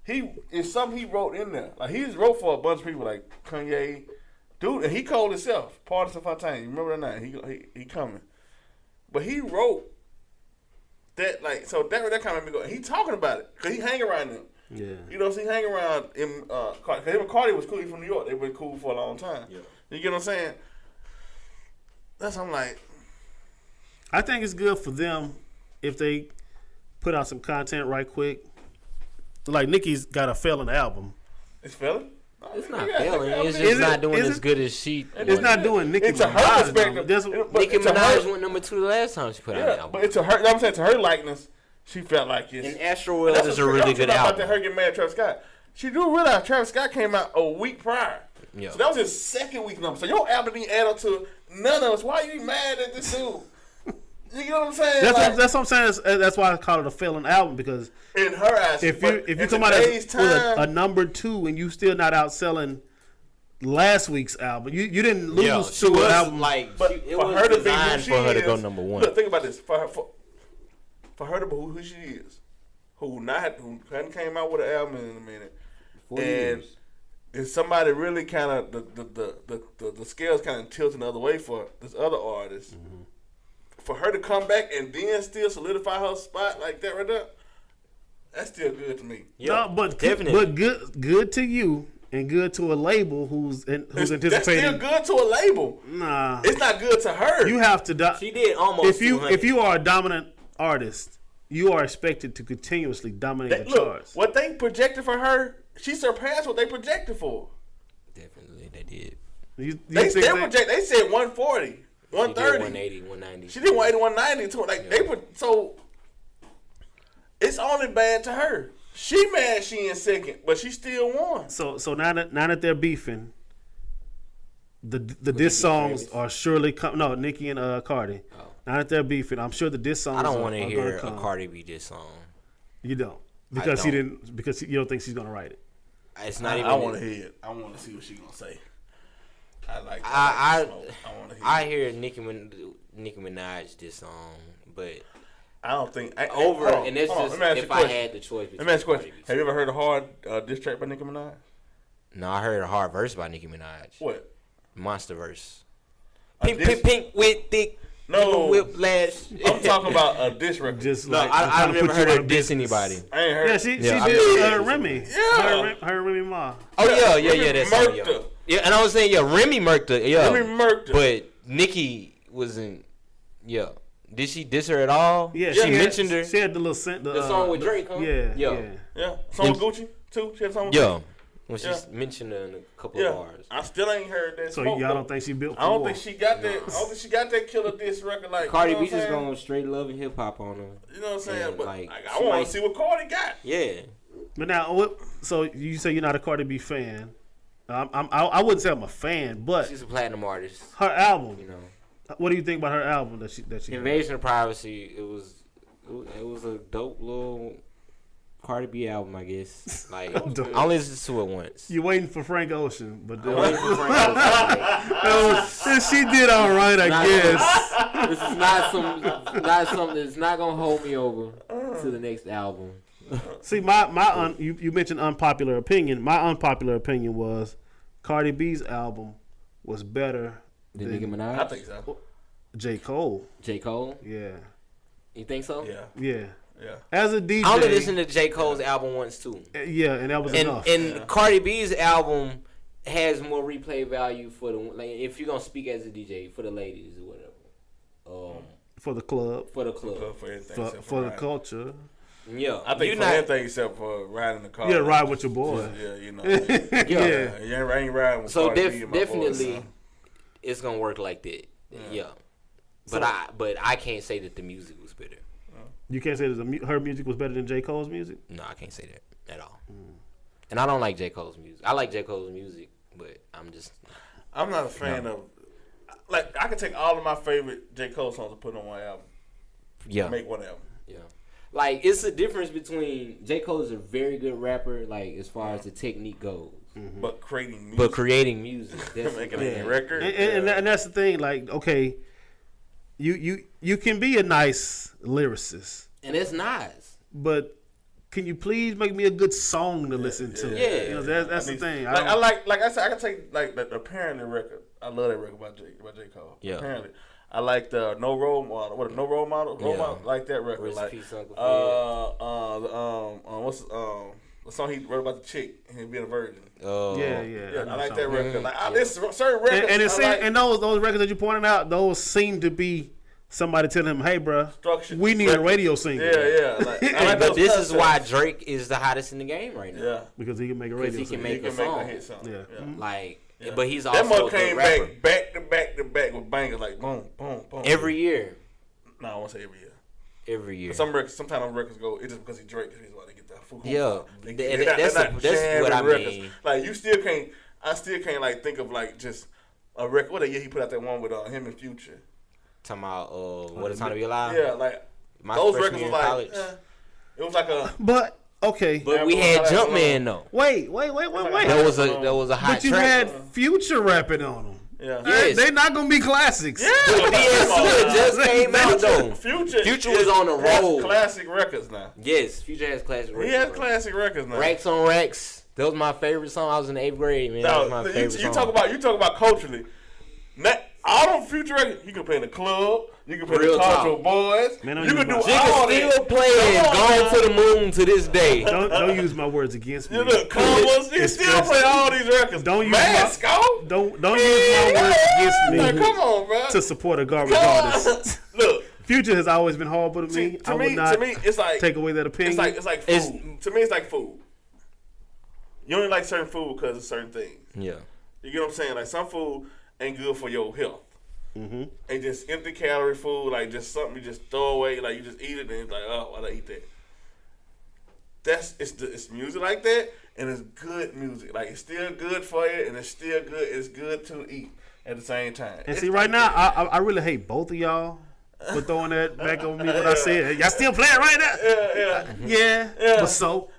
It's something he wrote in there. Like he's wrote for a bunch of people like Kanye, dude, and he called himself Partisan Fontaine. You remember that name? He coming, but he wrote that like so that kind of me go. He talking about it because he hang around them. Yeah. You know, so he hang around him. Cause him and Cardi was cool. He from New York. They been cool for a long time. Yeah. You get what I'm saying? That's I'm like. I think it's good for them if they put out some content right quick. Like Nicki's got a failing album. It's failing? It's not failing. It's Is just it? not doing Is as it? good as she. It's not doing Nicki It's a her Minaj, perspective. though. But Nicki it's a Minaj her- went number 2 the last time she put out an Yeah, album. but it's a her. I'm saying to her likeness, she felt like it's. And Astroworld That's is a what- really I'm good talking about album. that her getting mad at Travis Scott. She do realize Travis Scott came out a week prior. Yeah. So that was his second week number. So your album didn't add up to none of us. Why are you mad at this dude? You know what I'm saying? That's what I'm saying. That's why I call it a failing album, because in her eyes. if but you in come out as today's with a time, number 2 and you still not outselling last week's album, you didn't lose Yeah, to she an was album. like, but it for was her to be who designed she for her to go is- number 1. Look, think about this. For her to be who she is, who hadn't came out with an album in a minute, 4 and years. is somebody really kind of the scales kind of tilting the other way for this other artist. Mm-hmm. For her to come back and then still solidify her spot like that right there, that's still good to me. Yeah, no, but definitely. but good to you and good to a label who's That's anticipating. still good to a label. Nah, It's not good to her. you have to. She did almost. If you are a dominant artist, you are expected to continuously dominate the charts. What they projected for her, she surpassed what they projected for. Definitely, they did. They said 140, 130. 180, 190. She did 180, 190 to like they put so. It's only bad to her. She mad she in second, but she still won. So now that they're beefing, the diss songs are surely come. No, Nikki and Cardi. Oh. Now that they're beefing, I'm sure the diss songs. I don't want to are hear gonna a come. Cardi B diss song. You don't because don't. he didn't because you don't think she's gonna write it. It's not even. I want to hear it. I want to see what she gonna say. I want to hear. I hear Nicki Minaj diss song, but I don't think and it's just if I had the choice. Let me ask you a question. Have you ever heard a hard diss track by Nicki Minaj? No, I heard a hard verse by Nicki Minaj. What? Monster verse. A diss? Pink with thick. No. Whiplash. I'm talking about a diss record. Just No, like I've never heard her diss anybody. I ain't heard. Yeah, she Yeah, I did Remy. Yeah. Her Remy Ma. Oh yeah, that's song, Murked yeah. her. Yeah, and I was saying Remy murked her. Yeah, Remy murked her. But Nicki wasn't. Yeah, did she diss her at all? Yeah, she mentioned her. She had the little The song with Drake, huh? Yeah, Yeah. Song with Gucci too. She had a song with Yeah, Gucci. when she mentioned her in a couple Yeah. of bars. I still ain't heard that. So smoke, y'all though. don't think she built? For I don't war? think she got that. I don't think she got that killer diss record like Cardi you know B what I'm just saying? going straight love and hip hop on her. You know what I'm saying? and, But like, I she want might- to see what Cardi got. Yeah, But now, so you say you're not a Cardi B fan? I wouldn't say I'm a fan, but she's a platinum artist. her album. You know, What do you think about her album that she? Invasion of Privacy. It was a dope little Cardi B album, I guess. Like I only listened to it once. You waiting for Frank Ocean, but I'm waiting for Frank Ocean, like, she did all right, I guess. this is not something that's not gonna hold me over to the next album. See, you mentioned unpopular opinion. My unpopular opinion was Cardi B's album was better Than Nicki Minaj? I think so. J. Cole. J. Cole? Yeah, You think so? yeah. Yeah. As a DJ, I only listened to J. Cole's album once too. Yeah, and that was enough. And Cardi B's album has more replay value for the like if you're gonna speak as a DJ for the ladies or whatever. For the club, For the club. For everything. for except the riding. culture. Yeah. I think for everything except for riding the car. Yeah, ride with your boy. Yeah, you know. Yeah. You ain't riding with So Cardi B and my definitely boys, so. it's gonna work like that. Yeah. But I can't say that the music was better. You can't say that her music was better than J. Cole's music? No, I can't say that at all. And I don't like J. Cole's music. I like J. Cole's music, but I'm not a fan of. Like, I can take all of my favorite J. Cole songs and put on one album. yeah. Make one album. Yeah. Like, it's a difference between J. Cole is a very good rapper, like, as far as the technique goes. But creating music. But creating music, that's making a record. And that's the thing. Like, okay, you can be a nice lyricist, and it's nice. but can you please make me a good song to listen to? Yeah. You know, that's the thing. Like I said, I can take like the Apparently record. I love that record by J. Cole. Yeah. Apparently. I like the No Role Model. What, No Role Model? Yeah. I like that record. Rest in Like, peace, Uncle what's the song he wrote about the chick and being a virgin? Yeah, I like that record. Like, this certain records. And it seemed, I like, and those records that you pointed out, those seem to be somebody telling him, "Hey, bruh, Structure. we need a radio single." Yeah. Like, I like But those this is concepts. why Drake is the hottest in the game right now. Yeah. because he can make a 'Cause radio he can single. make He can a make song. a hit song. Yeah. Like, Yeah. but he's That also a mother good came rapper. back to back with bangers like boom, boom, boom. Every year. No, I won't say every year. Every year. Sometimes those records go. It's just because he Drake. He's why they get that food. Yeah. They're And not that's jamming what I records. mean. Like you still can't. I still can't like think of like just a record. What a year he put out that one with him and Future. Talking about What a Time to Be Alive. Yeah, like My those freshman records year was in like. college. It was like a. But okay, But we had Jumpman though. wait. That was a hot But you track. had Future rapping on them. Yeah. Yes. They're not gonna be classics. Yeah. But DSU just came out though. Future was on the has roll. Classic records now. Yes, Future has classic records. He has bro. classic records now. Racks on Racks. That was my favorite song. I was in the 8th grade, man. That was my favorite you song. talk about culturally. all them Future records, you can play in the club, you can play in Real the car talk. with your boys, Man, don't you use can do my- all Niggas still that. playing Come on, Gone to the Moon to this day. Don't use my words against me. You look, Converse, you still play all these records. Don't use Mask off. Don't use my words against Like, me come on, bro. to support a garbage Come artist. on. Look, Future has always been horrible to me. I would not to me, it's like take away that opinion. It's like food. To me, it's like food. You only like certain food because of certain things. Yeah. You get what I'm saying? Like some food ain't good for your health. Mm-hmm. And just empty calorie food, like just something you just throw away, like you just eat it and it's like, oh, why'd I eat that? It's music like that, and it's good music. Like it's still good for you, and it's still good. It's good to eat at the same time. And It's see, like right now, that. I really hate both of y'all for throwing that back on me. What I said, y'all still playing right now? Yeah. But so,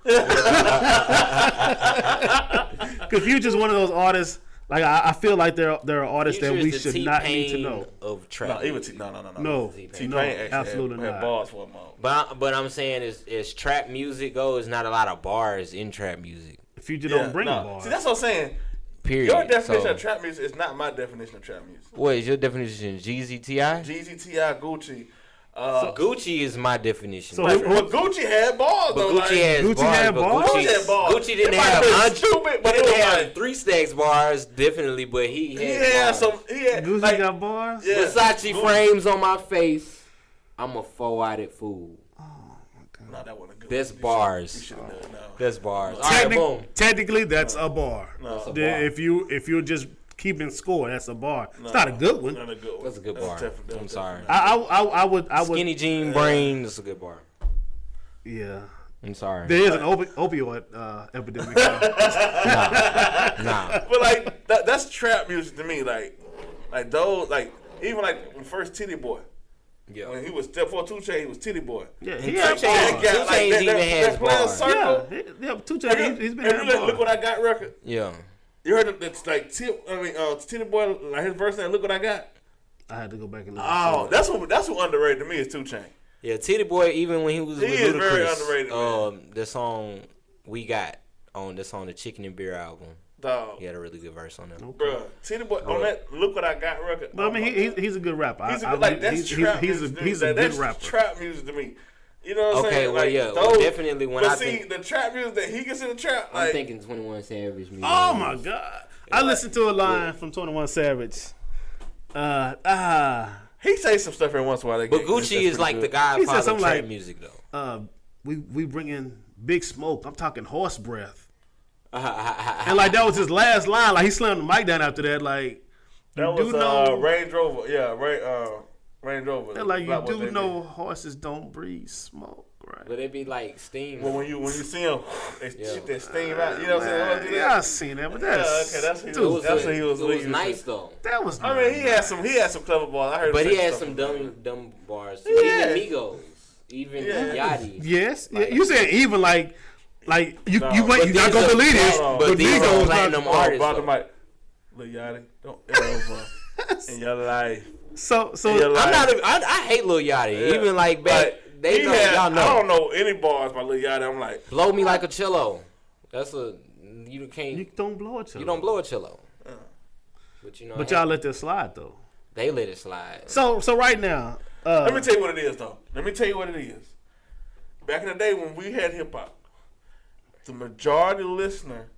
because Future's one of those artists. Like I feel like there are artists Future that is we the should not need to T-Pain know. of trap. No, even No, T-Pain no, actually absolutely had not. bars for a moment. But I'm saying as trap music goes, not a lot of bars in trap music. Future don't bring a bar. See, that's what I'm saying. Period. Your definition So, of trap music is not my definition of trap music. what is your definition? Jeezy T.I.? Jeezy, T.I., Gucci. Gucci is my definition. So but who- But Gucci had bars, though. Gucci has Gucci bars. had but bars? Gucci had bars. Gucci didn't It might have have been 100. stupid, but He it didn't was have like- 3 stacks bars, definitely, but he had bars. He had Gucci like, got bars. yeah. Versace frames on my face. I'm a 4-eyed fool. No, that wasn't good. That's You bars. should have done it. No. That's bars. All right, boom. Technically, that's a bar. That's a Then bar. if you're just keeping score, that's a bar. It's not a good one. Not a good one. That's a good bar. definitely- I'm sorry. I would. Skinny jean brain. That's a good bar. Yeah. I'm sorry. There is an opioid epidemic. Nah. But like that's trap music to me. Like those, like even like when first Titty Boy. Yeah. When he was Step 4 2 Chainz, he was Titty Boy. Yeah, And he Two had Chainz- bars. Two Chainz even has playing bars. circle. Yeah, 2 Have Chainz. He's been have having you bars. Look What I Got record. Yeah. You heard that's like Titty Boy, like his verse saying, "Look What I Got." I had to go back and look. Oh, that's what underrated to me is 2 Chainz. Yeah, Titty Boy, even when he was He with is very Ludacris, underrated, the song We Got on the Chicken and Beer album, Dog, he had a really good verse on there. bruh, Titty Boy on that "Look What I Got" record. But I mean, he's a good rapper. he's a good, like that's trap he's music. a good That's rapper. trap music to me. You know what I'm Okay, saying? well, Like, yeah, well, definitely when but I see, think- the trap music that he gets in the trap, I'm like, thinking 21 Savage music. Oh my God! I listened to a line from 21 Savage. he say some stuff every once in a while. But Gucci is like the godfather of something trap like- music, though. We bring in Big Smoke. I'm talking horse breath. And like that was his last line. Like he slammed the mic down after that. Like that you was do know, Range Rover. Yeah, Range Rover. and like you Black do Boy know Baby. horses don't breathe smoke, right? But it be like steam. Well, when you see him, they Yeah. shoot that steam out. You know what I'm saying? Yeah, I seen that, but that's okay, that's it dude, was, that's what he was. it was leading nice to. though. that was. I mean, he had some clever balls. I heard. But him he say had stuff some about dumb bars. Yeah. Even Migos, even Yeah. Yachty. Yes, you said even like you No, you wait. but You not these gonna are- believe this, hold on. but But these Migos are not- platinum it. artists. About the though. mic. Lil Yachty, don't ever in your life. So In your life. I'm not. I hate Lil Yachty. Yeah. Even like back, Like, they he know. had, Y'all know. I don't know any bars by Lil Yachty. I'm like, Blow me like a cello. That's a you can't. you don't blow it. You don't blow a cello. But you know. But y'all let that slide though. they let it slide. So right now, let me tell you what it is, though. Let me tell you what it is. Back in the day when we had hip hop, the majority listener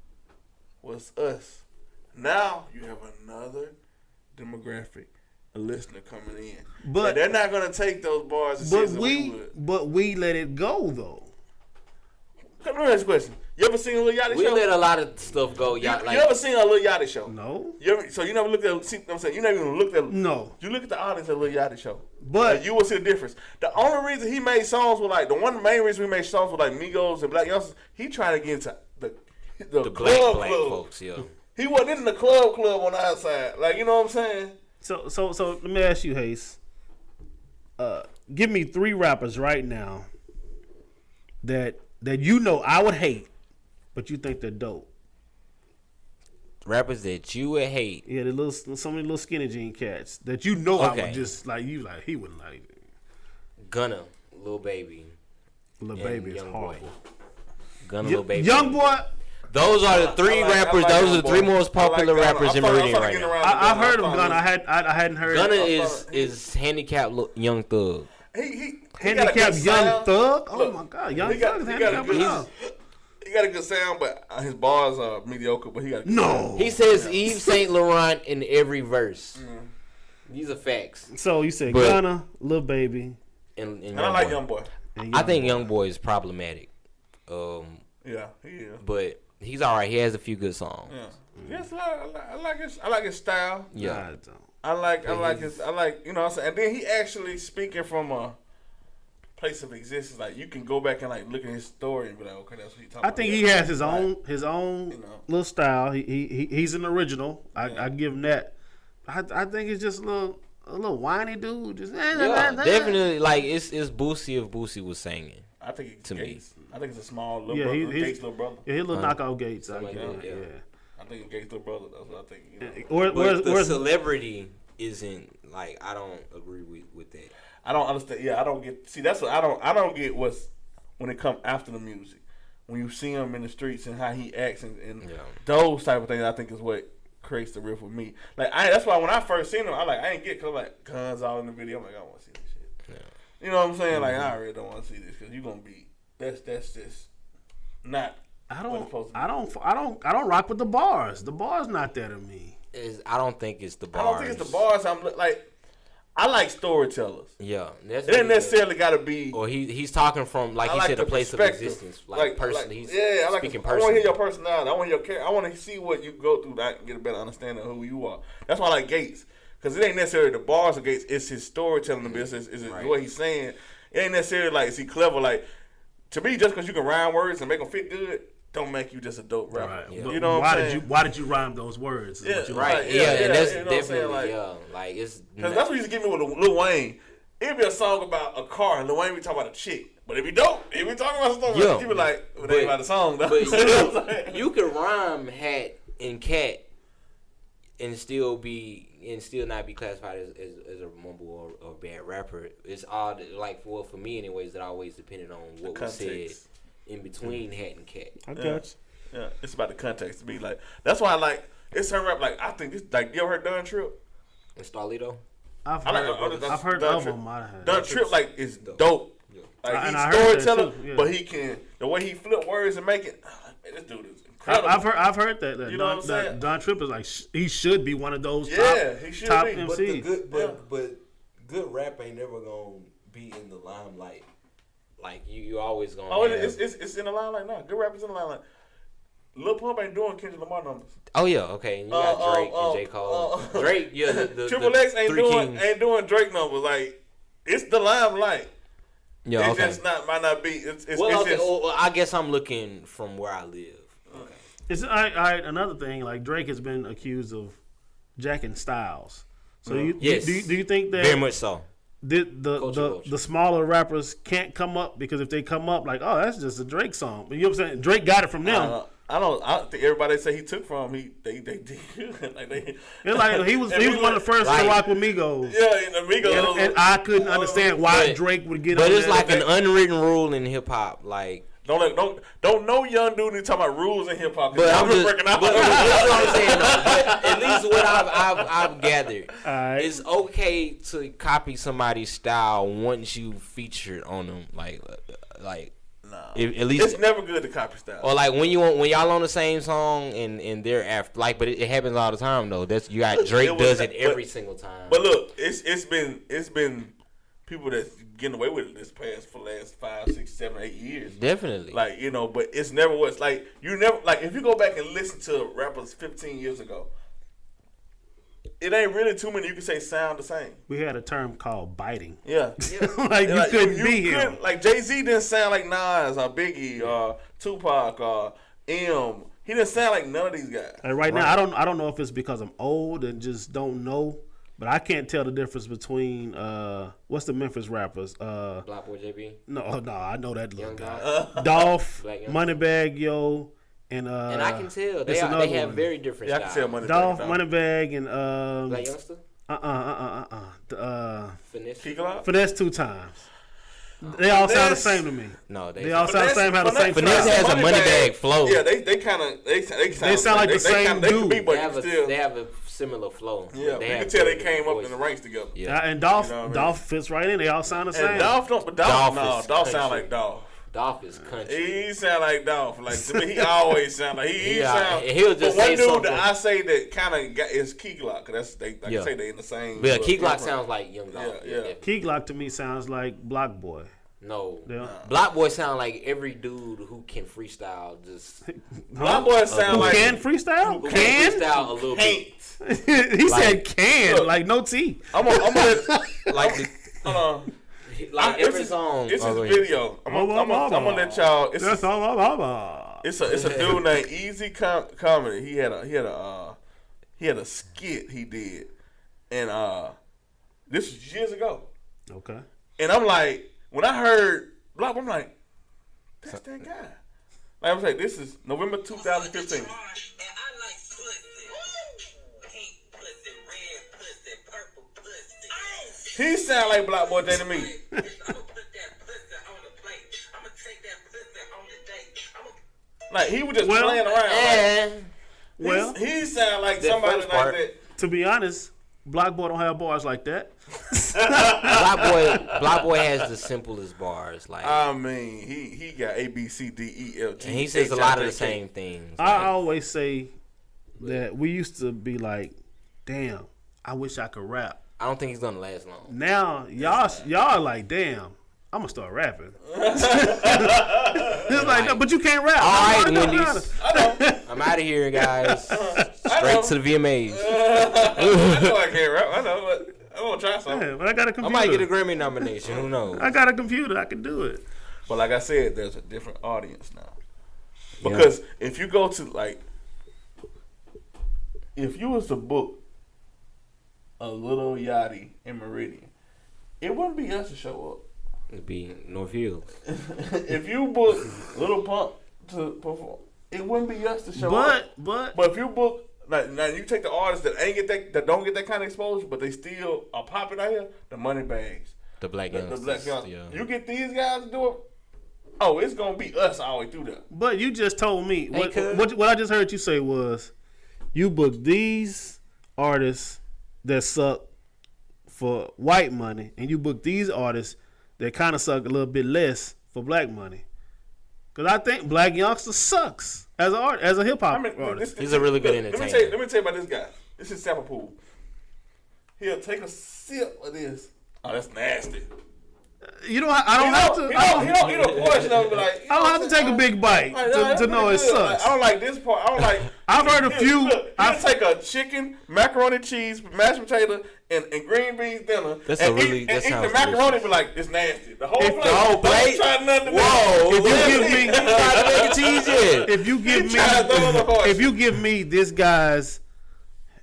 was us. Now you have another demographic, a listener coming in, But- and they're not gonna take those bars as but serious as we would. we let it go though. Come on, this question. You ever seen a Lil Yachty We show? let a lot of stuff go. you, Y'all, you like ever seen a Lil Yachty show? No, So you never looked at. See what I'm saying? You never even looked at. no. You look at the audience at Lil Yachty show, But- and you will see the difference. The only reason he made songs with like the main reason we made songs with like Migos and Black Youngsters, he tried to get into the the club black club. folks. Yeah. He wasn't in the club on the outside. Like, you know what I'm saying? So let me ask you, Hase. Give me 3 rappers right now that you know I would hate, but you think they're dope. Rappers that you would hate. Yeah, some of the little skinny jean cats that you know I Okay. would just like. You like he wouldn't like. Gunna, Lil Baby. Lil and Baby is Young horrible. Boy. Gunna, Lil Baby. Young boy. Those are the three rappers. Those are the three most popular rappers in Meridian right now. I've heard of Gunna. I hadn't heard. Gunna is handicapped Young Thug. He handicapped Young Thug. Oh my God, Young Thug is handicapped. He got a good sound, but his bars are mediocre. But he got a good sound. He says Yves Saint Laurent in every verse. These are facts. So you said Gunna, Lil Baby, and I like Young Boy. I think Young Boy is problematic. Yeah, he is. But he's all right. He has a few good songs. Yeah. Yes, I like his style. Yeah, I like you know what I'm saying. And then he actually speaking from a place of existence. Like you can go back and like look at his story and be like, okay, that's what he's talking about. I think he has his own little style. He's an original. I give him that. I think it's just a little whiny dude. Just definitely like it's Boosie if Boosie was singing. I think it's to me. I think it's a small little brother. Gates' little brother. Yeah, his little knockout Gates. I think it's Gates' little brother. That's what I think. You know. But the celebrity isn't like I don't agree with that. I don't understand. Yeah, I don't get. See, that's what I don't get. What's when it comes after the music, when you see him in the streets and how he acts and those type of things. I think is what creates the riff with me. Like that's why when I first seen him, I ain't get because like guns all in the video. I'm like I don't want to see this shit. Yeah. You know what I'm saying? Like I really don't want to see this because you're gonna be. That's just not. I don't rock with the bars. The bars not there to me. I don't think it's the bars. I don't think it's the bars. I like storytellers. Yeah, it ain't necessarily got to be. Or he's talking from like he said a place of existence, like personally. He's speaking personally. I want to hear your personality. I want to hear your character. I want to see what you go through. I can get a better understanding of who you are. That's why I like Gates because it ain't necessarily the bars of Gates. It's his storytelling. It's what he's saying. It ain't necessarily like is he clever like. To me, just because you can rhyme words and make them fit good, don't make you just a dope rapper. Right. Yeah. You know what I'm saying? Why did you rhyme those words? Yeah, right. And that's definitely like it's because that's what used to give me with Lil Wayne. It'd be a song about a car, and Lil Wayne be talking about a chick. But if he don't, if we talking about stuff, you be like, it ain't about the song though. But you could rhyme hat and cat and still not be classified as a mumble or bad rapper. It's all like for me anyways that always depended on what was said in between hat and cat. I got you. Yeah, it's about the context to be like. That's why I like it's her rap. Like I think this like you ever heard Dun Trip? And Starlito? I've heard of him. Dun Trip like is dope. Yeah. Like he's storyteller, but he can the way he flip words and make it. Man, this dude is. I've heard that. You know what I'm saying? Don Tripp is like he should be one of those he should top be. MCs. But good rap ain't never gonna be in the limelight. Like you always gonna. Oh, it's in the limelight now. Good rap is in the limelight. Lil Pump ain't doing Kendrick Lamar numbers. Oh yeah, okay. And you got Drake and J. Cole. Drake, yeah. The Triple X ain't doing Drake numbers. Like it's the limelight. Yeah, it just might not be. It's I guess I'm looking from where I live. It's another thing. Like Drake has been accused of jacking styles. So do you think that very much so? The smaller rappers can't come up because if they come up like that's just a Drake song. But you know what I'm saying? Drake got it from them. I don't think everybody say he took from they it's like he was one of the first to rock with Migos. Yeah, and Migos. And I couldn't understand why Drake would get. But it's like an unwritten rule in hip hop, like. Don't no young dude need talking about rules in hip hop. But I'm just breaking out. But that's what I'm saying. But at least what I've gathered, it's okay to copy somebody's style once you featured on them. Like, no. At least it's never good to copy style. Or like when y'all on the same song and they're after. Like, but it happens all the time though. That's you got Drake does it every single time. But look, it's been people that's getting away with it for the last 5, 6, 7, 8 years. Definitely. Like, but it's never was like you never like if you go back and listen to rappers 15 years ago, it ain't really too many you can say sound the same. We had a term called biting. Yeah. Like you couldn't be him. Like Jay-Z didn't sound like Nas or Biggie or Tupac or M. He didn't sound like none of these guys. And right now I don't know if it's because I'm old and just don't know. But I can't tell the difference between what's the Memphis rappers? Black Boy JB. No, I know that little guy. Dolph, Moneybag Yo, and I can tell they have very different styles. I can tell Dolph, Moneybag, and Black Youngster. Finesse. Finesse. Finesse 2 times. They all sound the same to me. No, They all sound the same. Have the same. Finesse has a money bag flow. Yeah, they kind of they sound like the same dude. They have a similar flow. Yeah, you They can have tell they good came up voices. in the ranks together. Yeah. And Dolph, You know what I mean? Dolph fits right in. They all sound the same. And Dolph sound like Dolph. Dolph is country. He sound like Dolph. Like to me, he always sound like he sound. He'll just but say one dude something. that I say that kind of is Key Glock. Cause I say they in the same. But yeah, Key Glock sounds like Young Dolph. Yeah. Key Glock to me sounds like Block Boy. No. Yeah. Block Boy sound like every dude who can freestyle. Just Block Boy sound Who like can freestyle? who Can? freestyle a little bit. He said can, look, like no T. I'm gonna Like the, hold on. like every song. It's his video. I'm gonna let y'all. It's a dude named Easy Comedy. He had a skit he did, and this was years ago. Okay. And I'm like, when I heard Block, I'm like, that's that guy. Like I was like, this is November 2015. He sound like Block Boy Day to me. Like he was just playing around. Well, he sound like somebody like that. To be honest, Block Boy don't have bars like that. Block Boy has the simplest bars. Like I mean, he got A B C D E F G. and he says a lot of the same things. I always say that we used to be like, damn, I wish I could rap. I don't think he's gonna last long. Now y'all like, damn, I'm gonna start rapping. It's like, no, but you can't rap. All right, No, Wendy's. I'm out of here, guys. Straight to the VMAs. I know I can't rap. I know, but I'm gonna try something. Yeah, but I got a I computer. might get a Grammy nomination. Who knows? I got a computer. I can do it. But like I said, there's a different audience now. Because if you go to like, if you was to book a Little Yachty in Meridian, it wouldn't be us to show up. It'd be North Hills. If you book Little Pump to perform, it wouldn't be us to show up. But But if you book, like, now you take the artists that don't get that kind of exposure, but they still are popping out here, the money bags, The Black the Youngsters. black young. Yeah. You get these guys to do it. Oh, it's gonna be us all the way through there. But you just told me cuz. what I just heard you say was you booked these artists that suck for white money, and you booked these artists that kind of suck a little bit less for black money. Because I think Black Youngster sucks as a hip hop artist. He's a really good Let me entertainer. tell you about this guy. This is Sample Pool. He'll take a sip of this. Oh, that's nasty. You know, I don't have to. He don't question them, but like, I don't have to take a big bite to know it sucks. Like, I don't like this part. I don't like. I've heard a few. I'll take a chicken, macaroni, cheese, mashed potato, and green beans dinner. That's and a really- eat, that and eat sounds the macaroni, but like it's nasty. The whole If plate. the whole plate? Don't try nothing. Whoa! If you give me, Mac and cheese yet? if you give Try to throw the horse. me, if you give me this guy's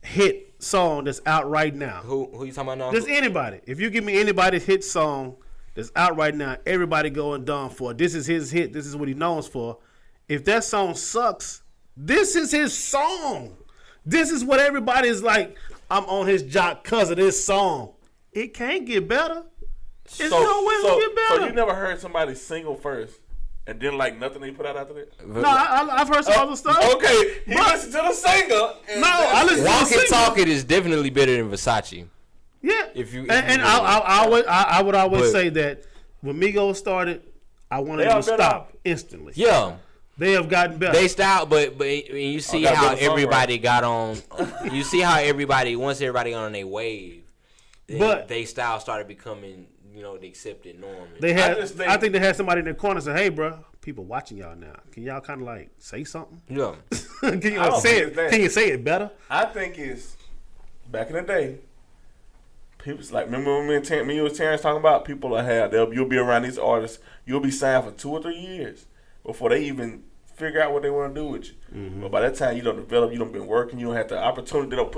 hit song that's out right now, Who you talking about now? just anybody. If you give me anybody's hit song that's out right now, everybody going dumb for it. This is his hit. This is what he knows for. If that song sucks, this is his song. This is what everybody is like. I'm on his jock because of this song. It can't get better. There's no way to get better. So you never heard somebody single first and didn't like nothing they put out after that? No, I've heard some other stuff. Okay, he listened to the singer. No, I listen to the Walk singer. and Talk It is definitely better than Versace. Yeah, If you I would always say that when Migos started, I wanted They them are to better stop instantly. Yeah. They have gotten better. They style, but you see that's how better songwriting. everybody got on. You see how once everybody got on their wave, But- they style started becoming the accepted norm. They had. just think- I think they had somebody in their corner say, "Hey, bro, people watching y'all now. Can y'all kind of like say something? Yeah. Can you I don't say think it? it's that. Can you say it better?" I think it's back in the day. People's like, remember when me and Terrence talking about people you'll be around these artists, you'll be signed for 2 or 3 years before they even figure out what they want to do with you. Mm-hmm. But by that time, you don't develop, you don't been working, you don't have the opportunity, they don't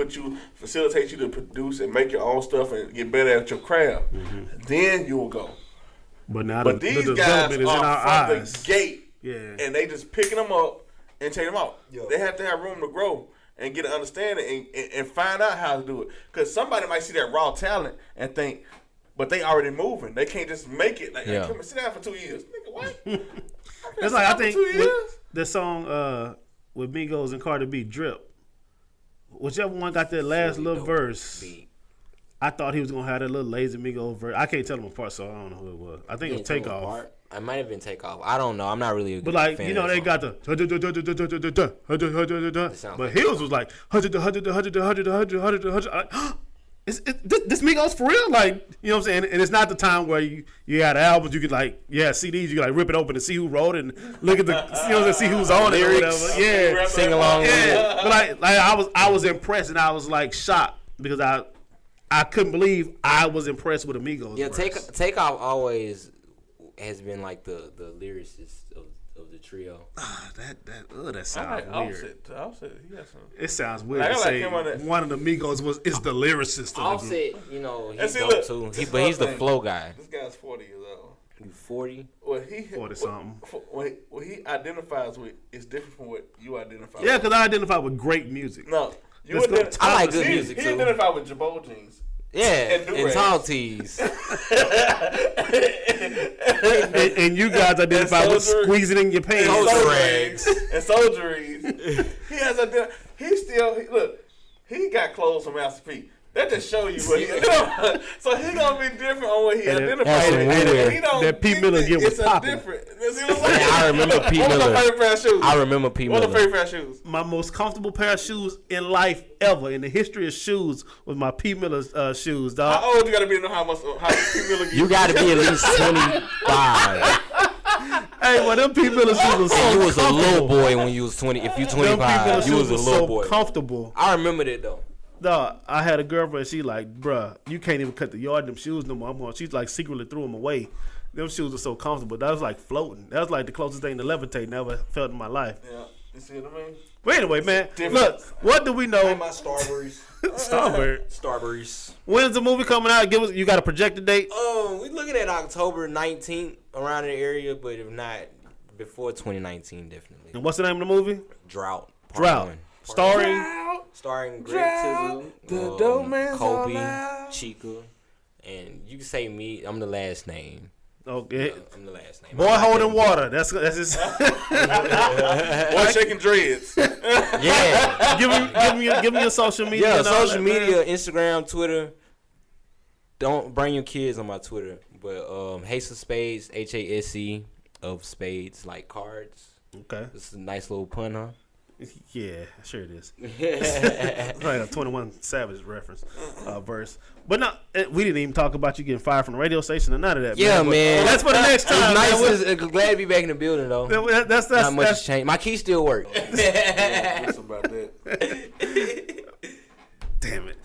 facilitate you to produce and make your own stuff and get better at your craft. Mm-hmm. Then you'll go. But now But the these guys development is in are our from eyes. the gate, Yeah. and they just picking them up and taking them out. They have to have room to grow and get an understanding and find out how to do it. Because somebody might see that raw talent and think, but they already moving. They can't just make it. Like, Yeah. come and sit down for 2 years. Nigga, what? It's like I think 2 years? the song with Migos and Cardi B, Drip. Whichever one got that last little verse, Beat. I thought he was gonna have that little lazy Migos verse. I can't tell them apart, so I don't know who it was. I think it was Takeoff. I might have been Takeoff. I don't know. I'm not really a good But like fan you know, of they that got song. the sounds but like Hills was like 100. This Migos for real? Like, you know what I'm saying? And it's not the time where you had albums, you could like, CDs, you could like rip it open and see who wrote it and look at the, see who's on it or whatever. Yeah. Sing along with it. Yeah. But like I was impressed and I was like shocked because I couldn't believe I was impressed with Amigos. Yeah, verse. Takeoff always has been like the lyricist of the trio. That sounds weird. Offset, he got some. It sounds weird I to like say him on that. one of the Migos is the lyricist of the group. Offset, you know, And he's see, dope look, too. this is But he's my the thing. flow guy. This guy's 40 years old. You 40? What he 40-something. What he identifies with is different from what you identify. Yeah, with. because I identify with great music. No, you Let's go. identify. I like good music, He too. identify with Jabot jeans. Yeah, And and do-rags. tall tees. And you guys identify with soldier- squeezing in your pants. Soldier Soldier rags. and soldieries. He has a. Look. He got clothes from Master P. That just show you what he. So he gonna be different on what he And identifies some with. weird. He don't That P. think Miller that get was it's a popping. different. You see what I'm saying? Yeah, I remember P. What's Miller. your favorite pair of shoes? I remember P. What's your Miller. favorite pair of shoes? My most comfortable pair of shoes in life ever, in the history of shoes, was my P. Miller shoes, dog. How old you gotta be to know how P. Miller You got to be at least 25. Hey, well, them P. Miller shoes was so And you was a comfortable. little boy when you was 20. If you Them P. Miller 25, you shoes was a was little so boy. comfortable. I remember that though. Dog, I had a girlfriend. She like, bruh, you can't even cut the yard in them shoes no more. She's like secretly threw them away. Them shoes are so comfortable. That was like floating. That was like the closest thing to levitating I ever felt in my life. Yeah, you see what I mean? But anyway, man, different. look, what do we know? My Starburys. Starbird. Starburys. When's the movie coming out? Give us. You got a projected date? We looking at October 19th around the area, but if not, before 2019, definitely. And what's the name of the movie? Drought. Part Drought. one. Starring. Greg Tizzle, The dope man's Kobe, alive. Chica, and you can say me. I'm the last name. Okay. I'm the last name. Boy holding water. That's his. Boy shaking dreads. Yeah. give me your social media. Yeah, and all social that, man. media, Instagram, Twitter. Don't bring your kids on my Twitter, but Hase of Spades, HASE of Spades, like cards. Okay. This is a nice little pun, huh? Yeah, sure it is. It's like a 21 Savage reference verse. But no, we didn't even talk about you getting fired from the radio station or none of that. Yeah, man. That's for the next time. It's nice. man. Glad to be back in the building, though. That's Not much has changed. My keys still work. What's about that? Damn it.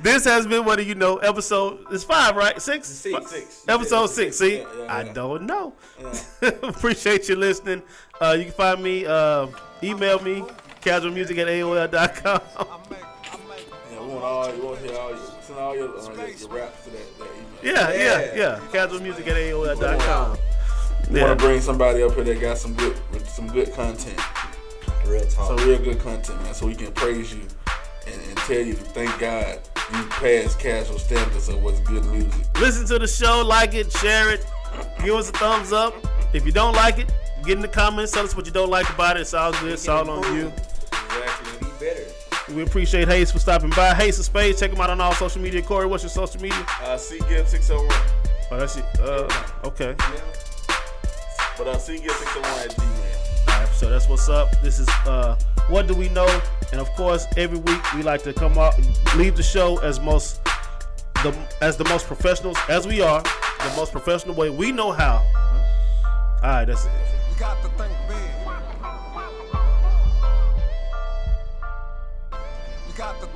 This has been What Do You Know? Episode, it's 5, right? 6? Six. Episode 6. See, Yeah. I don't know. Appreciate you listening. You can find me, email me, casualmusic@aol.com. Yeah, we want to hear all send all your raps to that email. Yeah. Casualmusic@aol.com. We want to bring somebody up here that got some good content. Real talk. Some real good content, man. So we can praise you and tell you, thank God you passed casual standards of what's good music. Listen to the show, like it, share it, give us a thumbs up. If you don't like it, get in the comments, tell us what you don't like about it. It's all good, it's all on you. Exactly. Be better. We appreciate Hase for stopping by. Hase of Spades, check him out on all social media. Corey, what's your social media? CGibb601. Oh, that's it. Okay. But CGibb601 @gmail. All right, so that's what's up. This is What Do We Know? And of course, every week we like to come out and leave the show as the most professionals as we are, the most professional way we know how. All right, that's it. You got to think big. You got to